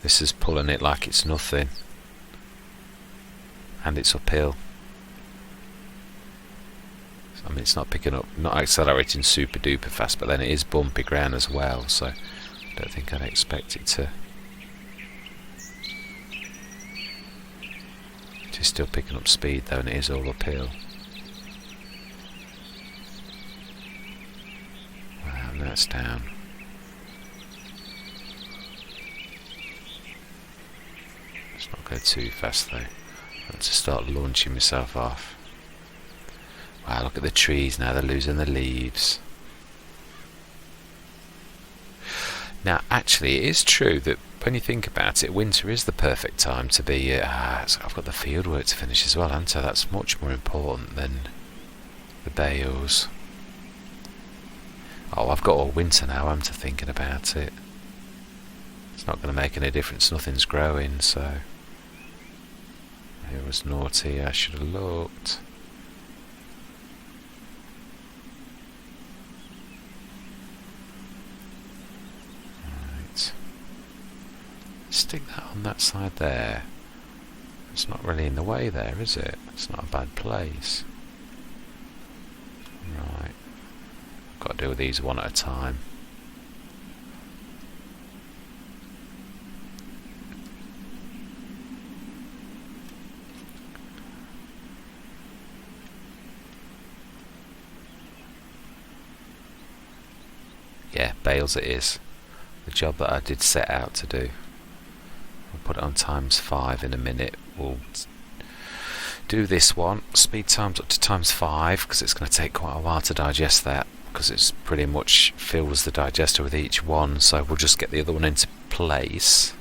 This is pulling it like it's nothing. And it's uphill. I mean, it's not picking up, not accelerating super duper fast, but then it is bumpy ground as well, so I don't think I'd expect it to. It is still picking up speed though, and it is all uphill. That's down. Let's not go too fast though. I want to start launching myself off. Wow, look at the trees now, they're losing the leaves. Now actually it is true that when you think about it, winter is the perfect time to be so I've got the field work to finish as well, haven't I? That's much more important than the bales. Oh, I've got all winter now, I'm to thinking about it. It's not going to make any difference, nothing's growing, so. It was naughty, I should have looked. Right. Stick that on that side there. It's not really in the way there, is it? It's not a bad place. Right. Got to do these one at a time. Yeah, bales it is. The job that I did set out to do. I'll put it on ×5 in a minute. We'll do this one. Speed times up to ×5 because it's going to take quite a while to digest that, because it's pretty much fills the digester with each one, so we'll just get the other one into place.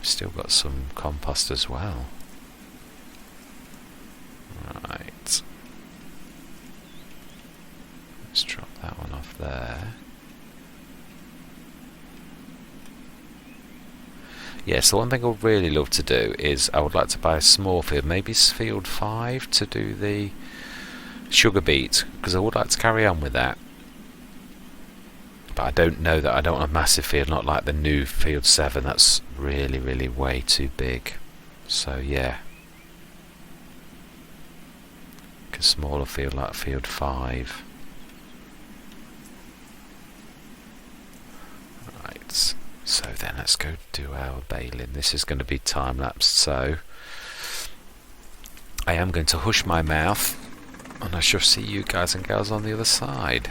Still got some compost as well. Right. Let's drop that one off there. Yes, the one thing I'd really love to do is I would like to buy a small field, maybe field 5 to do the sugar beet, because I would like to carry on with that. But I don't know that I don't want a massive field, not like the new field 7, that's really, really way too big. So yeah. A smaller field like field 5. Right. So then let's go do our baling. This is going to be time-lapsed, so I am going to hush my mouth and I shall see you guys and girls on the other side.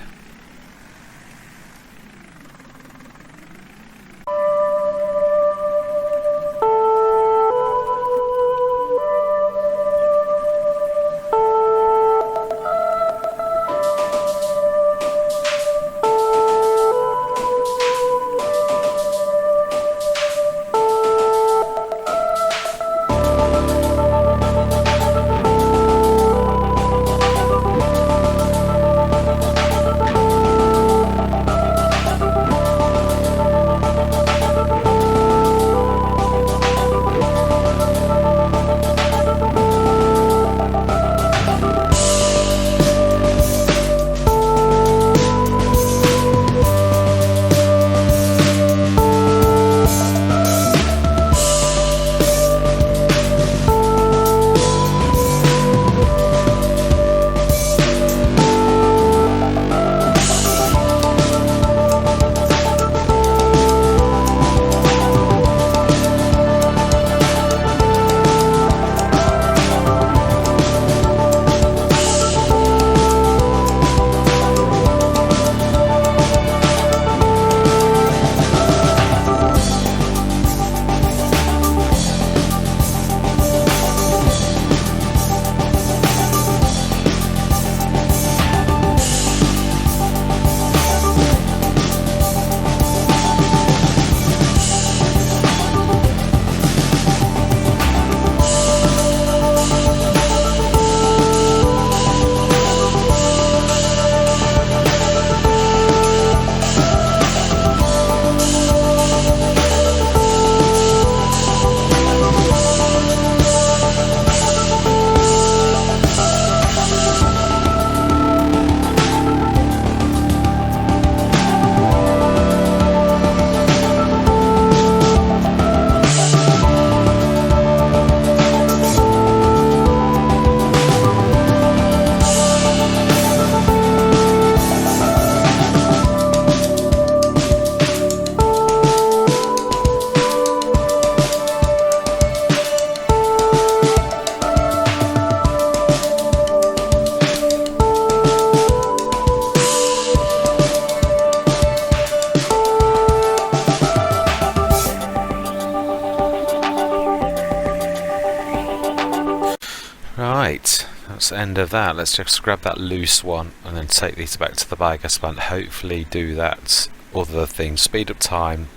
Right, that's the end of that. Let's just grab that loose one and then take these back to the biogas plant. Hopefully do that other thing, speed up time,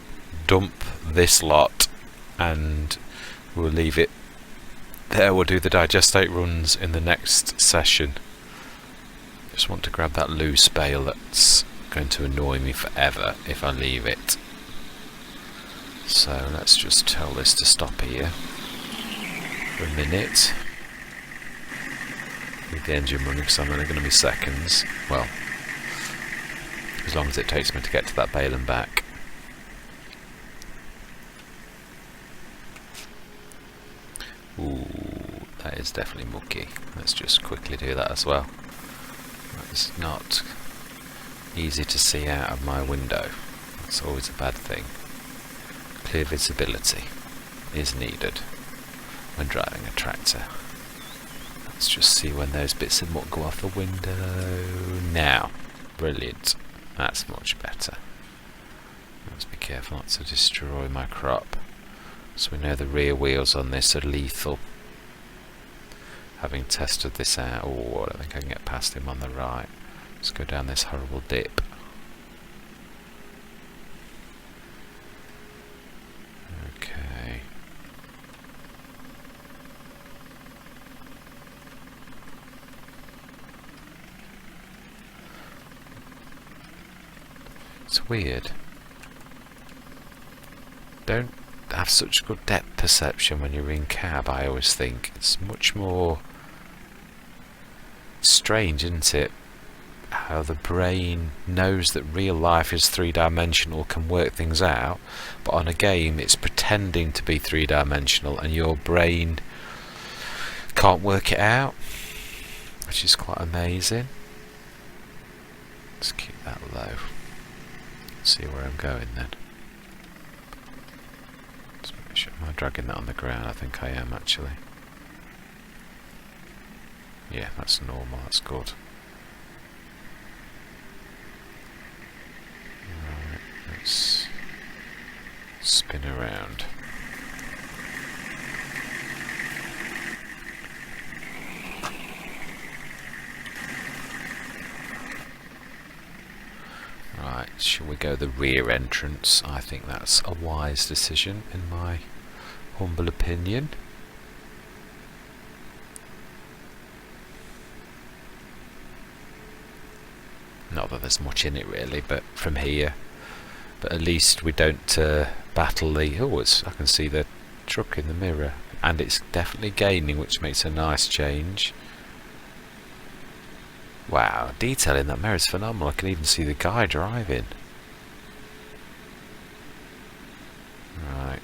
dump this lot, and we'll leave it there. We'll do the digestate runs in the next session. Just want to grab that loose bale that's going to annoy me forever if I leave it. So let's just tell this to stop here for a minute. Leave the engine running because I'm only going to be seconds. Well, as long as it takes me to get to that bale and back. Ooh, that is definitely mucky. Let's just quickly do that as well. It's not easy to see out of my window. That's always a bad thing. Clear visibility is needed when driving a tractor. Let's just see when those bits of muck go off the window. Now, brilliant. That's much better. Let's be careful not to destroy my crop. So we know the rear wheels on this are lethal. Having tested this out, oh, I don't think I can get past him on the right. Let's go down this horrible dip. Okay. It's weird. Don't have such good depth perception when you're in cab, I always think. It's much more strange, isn't it? How the brain knows that real life is three-dimensional, can work things out, but on a game it's pretending to be three-dimensional and your brain can't work it out, which is quite amazing. Let's keep that low. See where I'm going then. Let's make sure. Am I dragging that on the ground? I think I am actually. Yeah, that's normal, that's good. Right, let's spin around. Right, shall we go the rear entrance? I think that's a wise decision in my humble opinion. Not that there's much in it really, but from here. But at least we don't battle the... Oh, I can see the truck in the mirror. And it's definitely gaining, which makes a nice change. Wow, detail in that mirror is phenomenal. I can even see the guy driving. Right.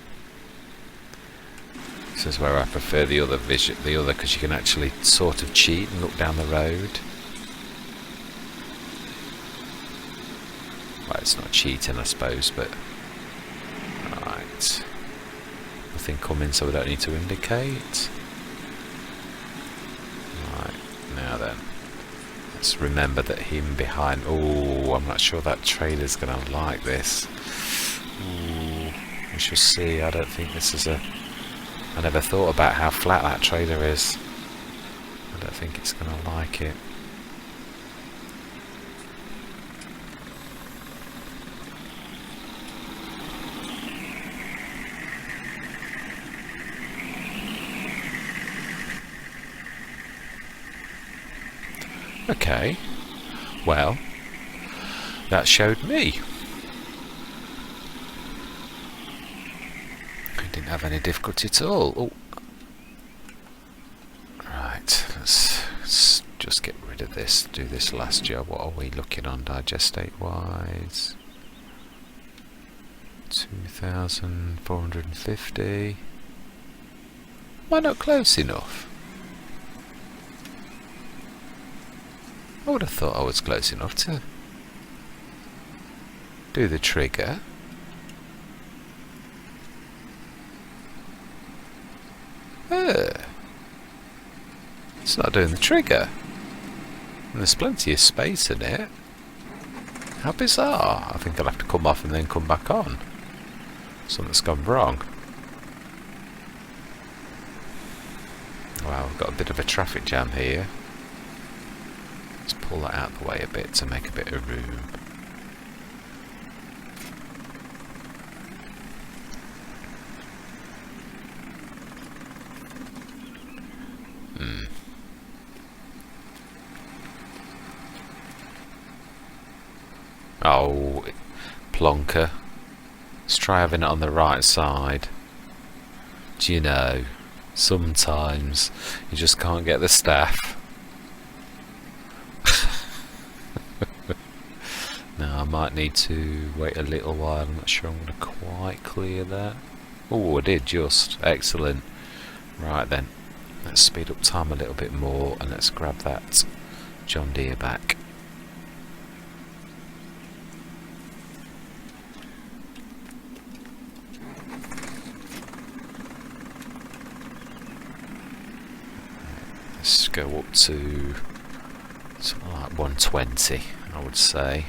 This is where I prefer the other vision, because you can actually sort of cheat and look down the road. Well, it's not cheating, I suppose, but... Right. Nothing coming, so we don't need to indicate. Right, now then. Let's remember that him behind... Oh, I'm not sure that trailer's going to like this. Ooh, we shall see. I don't think this is a... I never thought about how flat that trailer is. I don't think it's going to like it. Okay, well, that showed me. I didn't have any difficulty at all. Oh. Right, let's just get rid of this, do this last job. What are we looking on digestate wise? 2,450. Why not close enough? I would have thought I was close enough to do the trigger. It's not doing the trigger. And there's plenty of space in it. How bizarre. I think I'll have to come off and then come back on. Something's gone wrong. Wow, we've got a bit of a traffic jam here. Let's pull that out of the way a bit to make a bit of room. Oh, plonker. Let's try having it on the right side. Do you know, sometimes you just can't get the staff. Now I might need to wait a little while. I'm not sure I'm going to quite clear that. Oh, I did just. Excellent. Right then, let's speed up time a little bit more and let's grab that John Deere back. Let's go up to something like 120, I would say.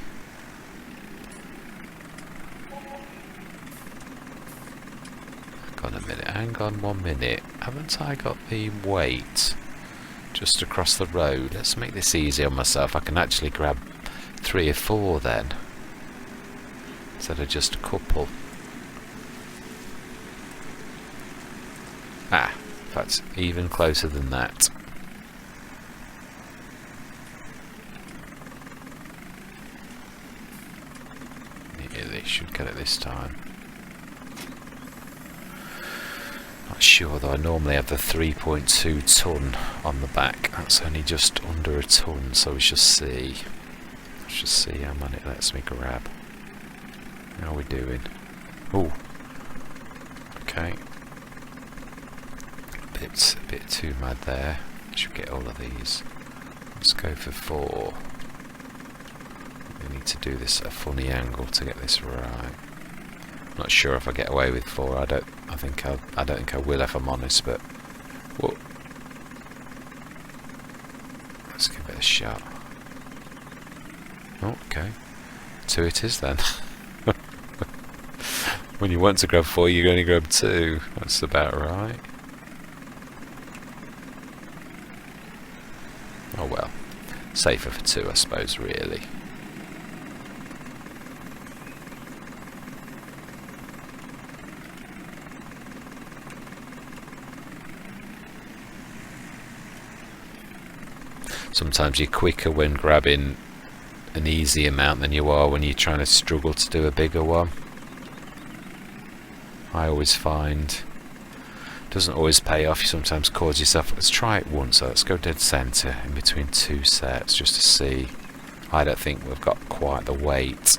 Hang on a minute, hang on 1 minute. Haven't I got the weight just across the road? Let's make this easy on myself. I can actually grab 3 or 4 then, instead of just a couple. Ah, that's even closer than that. should get it this time. Not sure though, I normally have the 3.2 ton on the back. That's only just under a ton, so we shall see. Let's just see how many it lets me grab. How are we doing? Oh, okay. A bit too mad there. Should get all of these. Let's go for 4. We need to do this at a funny angle to get this right. Not sure if I get away with 4. I don't think I will, if I'm honest. But whoa. Let's give it a shot. Oh, okay. 2 it is then. When you want to grab 4, you only grab 2. That's about right. Oh well. Safer for 2, I suppose, really. Sometimes you're quicker when grabbing an easy amount than you are when you're trying to struggle to do a bigger one. I always find doesn't always pay off. You sometimes cause yourself. Let's try it once. So let's go dead centre in between 2 sets just to see. I don't think we've got quite the weight,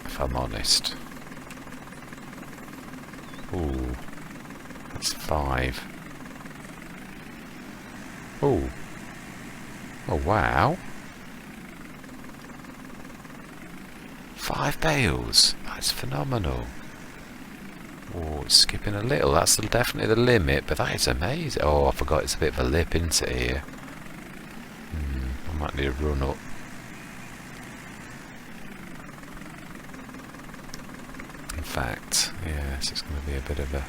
if I'm honest. Ooh, that's 5. Ooh. Oh wow. 5 bales. That's phenomenal. Oh, it's skipping a little. That's definitely the limit, but that is amazing. Oh, I forgot it's a bit of a lip into here. I might need a run up. In fact, yes, it's going to be a bit of a...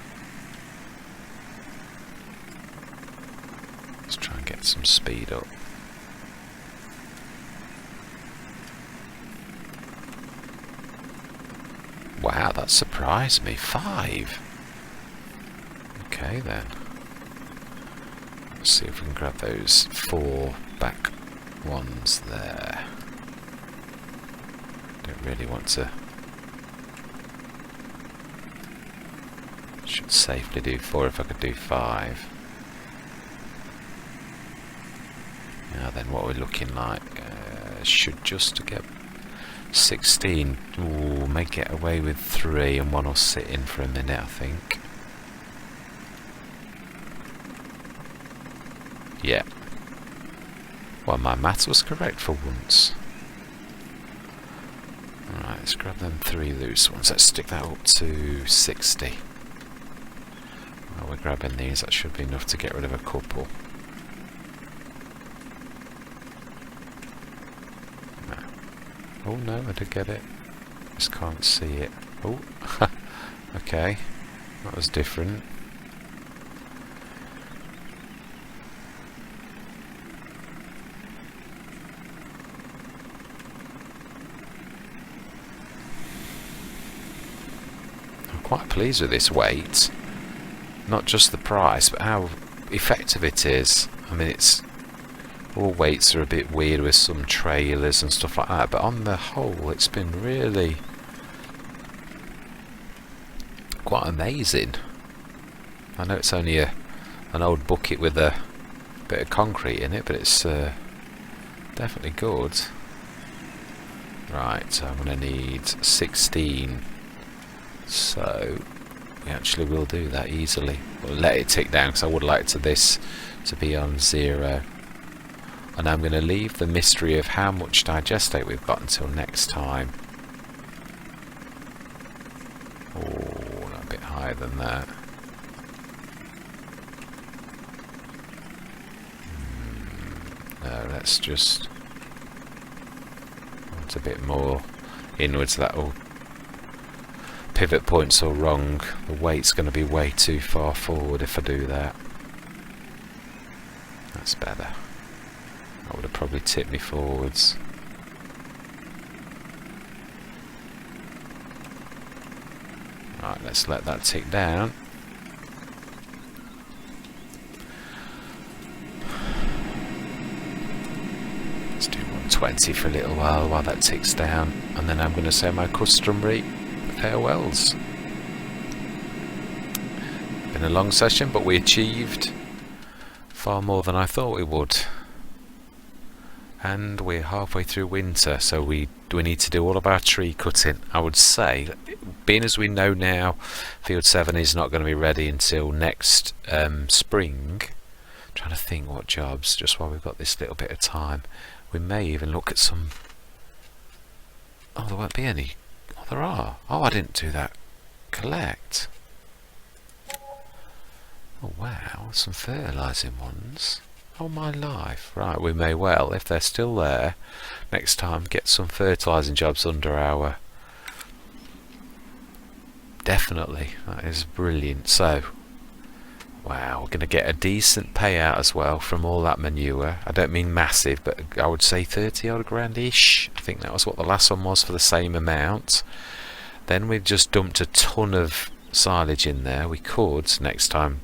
Let's try and get some speed up. Wow, that surprised me. 5. Okay then. Let's see if we can grab those 4 back ones there. Don't really want to. Should safely do 4 if I could do 5. Now then, what we're looking like should just to get 16. Ooh, may get away with 3 and 1 will sit in for a minute, I think. Yeah. Well, my maths was correct for once. Alright, let's grab them 3 loose ones. Let's stick that up to 60. While we're grabbing these, that should be enough to get rid of a couple. Oh no, I did get it. Just can't see it. Oh, okay. That was different. I'm quite pleased with this weight. Not just the price, but how effective it is. I mean, it's... all weights are a bit weird with some trailers and stuff like that, but on the whole it's been really quite amazing. I know it's only an old bucket with a bit of concrete in it, but it's definitely good. Right, so I'm going to need 16, so we actually will do that easily. We'll let it tick down because I would like this to be on 0. And I'm going to leave the mystery of how much digestate we've got until next time. Oh, a bit higher than that. No, let's just want a bit more inwards. That'll pivot point's all wrong. The weight's going to be way too far forward if I do that. That's better. That would have probably tipped me forwards. Right, let's let that tick down. Let's do 120 for a little while that ticks down, and then I'm going to say my customary farewells. Been a long session, but we achieved far more than I thought we would. And we're halfway through winter, so we need to do all of our tree cutting. I would say, being as we know now, Field 7 is not going to be ready until next spring. I'm trying to think what jobs, just while we've got this little bit of time. We may even look at some... Oh, there won't be any. Oh, there are. Oh, I didn't do that. Collect. Oh, wow, some fertilising ones. Oh, my life. Right, we may well, if they're still there, next time get some fertilising jobs under our... Definitely, that is brilliant. So, wow, we're going to get a decent payout as well from all that manure. I don't mean massive, but I would say 30 odd grand-ish. I think that was what the last one was for the same amount. Then we've just dumped a ton of silage in there. We could, next time,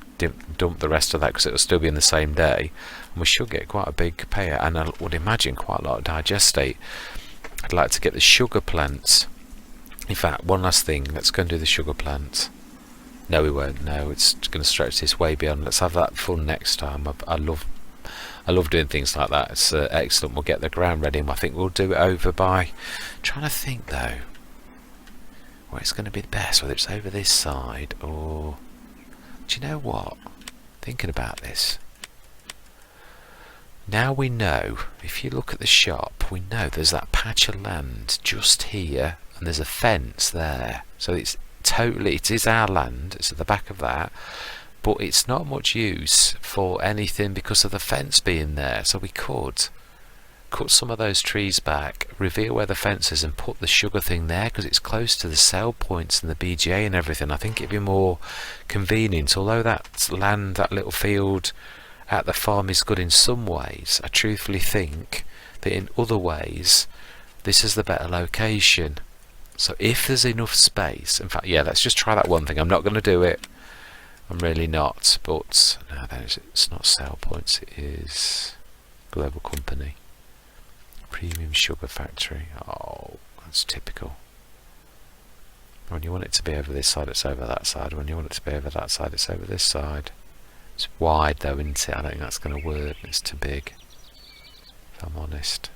dump the rest of that because it will still be in the same day. And we should get quite a big payout, and I would imagine quite a lot of digestate. I'd like to get the sugar plants. In fact, one last thing, let's go and do the sugar plant. No, we won't. No, it's going to stretch this way beyond. Let's have that fun next time. I love doing things like that. It's excellent. We'll get the ground ready, and I think we'll do it over by... trying to think though where it's going to be the best, whether it's over this side or... Do you know what? Thinking about this. Now we know, if you look at the shop, we know there's that patch of land just here, and there's a fence there. So it's totally, it is our land, it's at the back of that, but it's not much use for anything because of the fence being there. So we could cut some of those trees back, reveal where the fence is, and put the sugar thing there because it's close to the sell points and the BGA and everything. I think it'd be more convenient. Although that land, that little field at the farm is good in some ways, I truthfully think that in other ways this is the better location. So if there's enough space, in fact, yeah, let's just try that one thing. I'm not going to do it, I'm really not, but no, it's not sell points, it is global company. Premium sugar factory. Oh, that's typical. When you want it to be over this side, it's over that side. When you want it to be over that side, it's over this side. It's wide though, isn't it? I don't think that's going to work. It's too big, if I'm honest.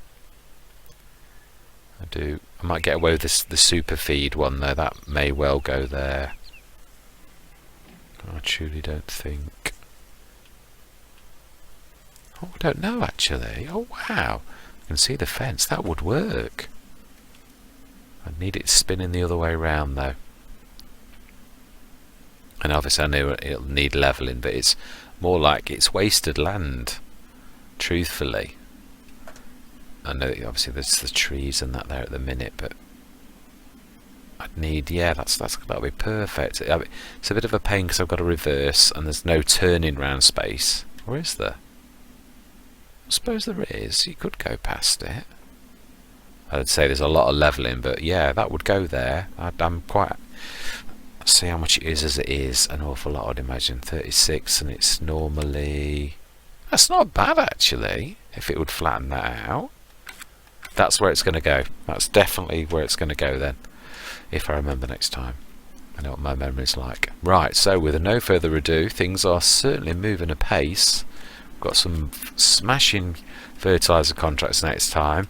I might get away with this, the super feed one though. That may well go there. I truly don't think. Oh, I don't know actually. Oh wow. I can see the fence. That would work. I need it spinning the other way round though. And obviously I know it'll need levelling, but it's more like it's wasted land, truthfully. I know that obviously there's the trees and that there at the minute, but I'd need, yeah, that'll be perfect. It's a bit of a pain because I've got to reverse and there's no turning round space. Or is there? I suppose there is. You could go past it. I'd say there's a lot of levelling, but yeah, that would go there. I'm quite... See how much it is as it is. An awful lot, I'd imagine. 36, and it's normally... That's not bad, actually, if it would flatten that out. That's where it's going to go. That's definitely where it's going to go then, if I remember next time. I know what my memory's like. Right, so with no further ado, things are certainly moving apace. Got some smashing fertiliser contracts next time.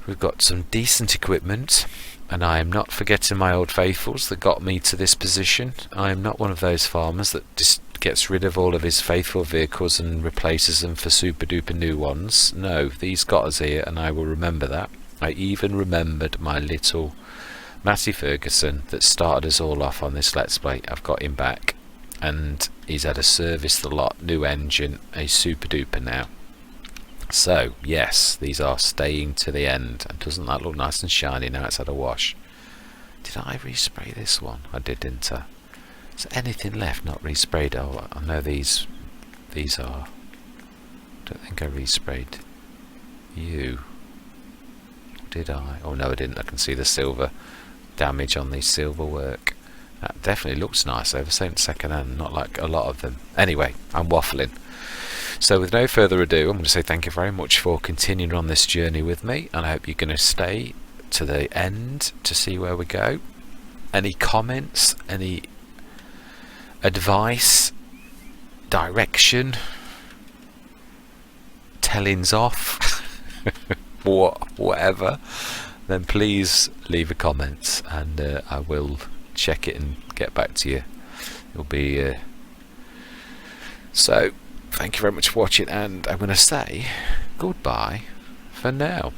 We've got some decent equipment, and I am not forgetting my old faithfuls that got me to this position. I am not one of those farmers that just gets rid of all of his faithful vehicles and replaces them for super duper new ones. No, these got us here, and I will remember that. I even remembered my little Matty Ferguson that started us all off on this Let's Play. I've got him back, and he's had a service the lot, new engine, a super duper now. So yes, these are staying to the end. And doesn't that look nice and shiny now it's had a wash? Did I respray this one? I did, didn't I? Is there anything left not resprayed? Oh, I know these are. I don't think I resprayed you. Did I? Oh no, I didn't. I can see the silver damage on the silver work. That definitely looks nice over second hand, not like a lot of them. Anyway, I'm waffling. So with no further ado, I'm going to say thank you very much for continuing on this journey with me, and I hope you're going to stay to the end to see where we go. any comments, any advice, direction, tellings off, whatever, then please leave a comment, and I will check it and get back to you. It'll be so thank you very much for watching, and I'm going to say goodbye for now.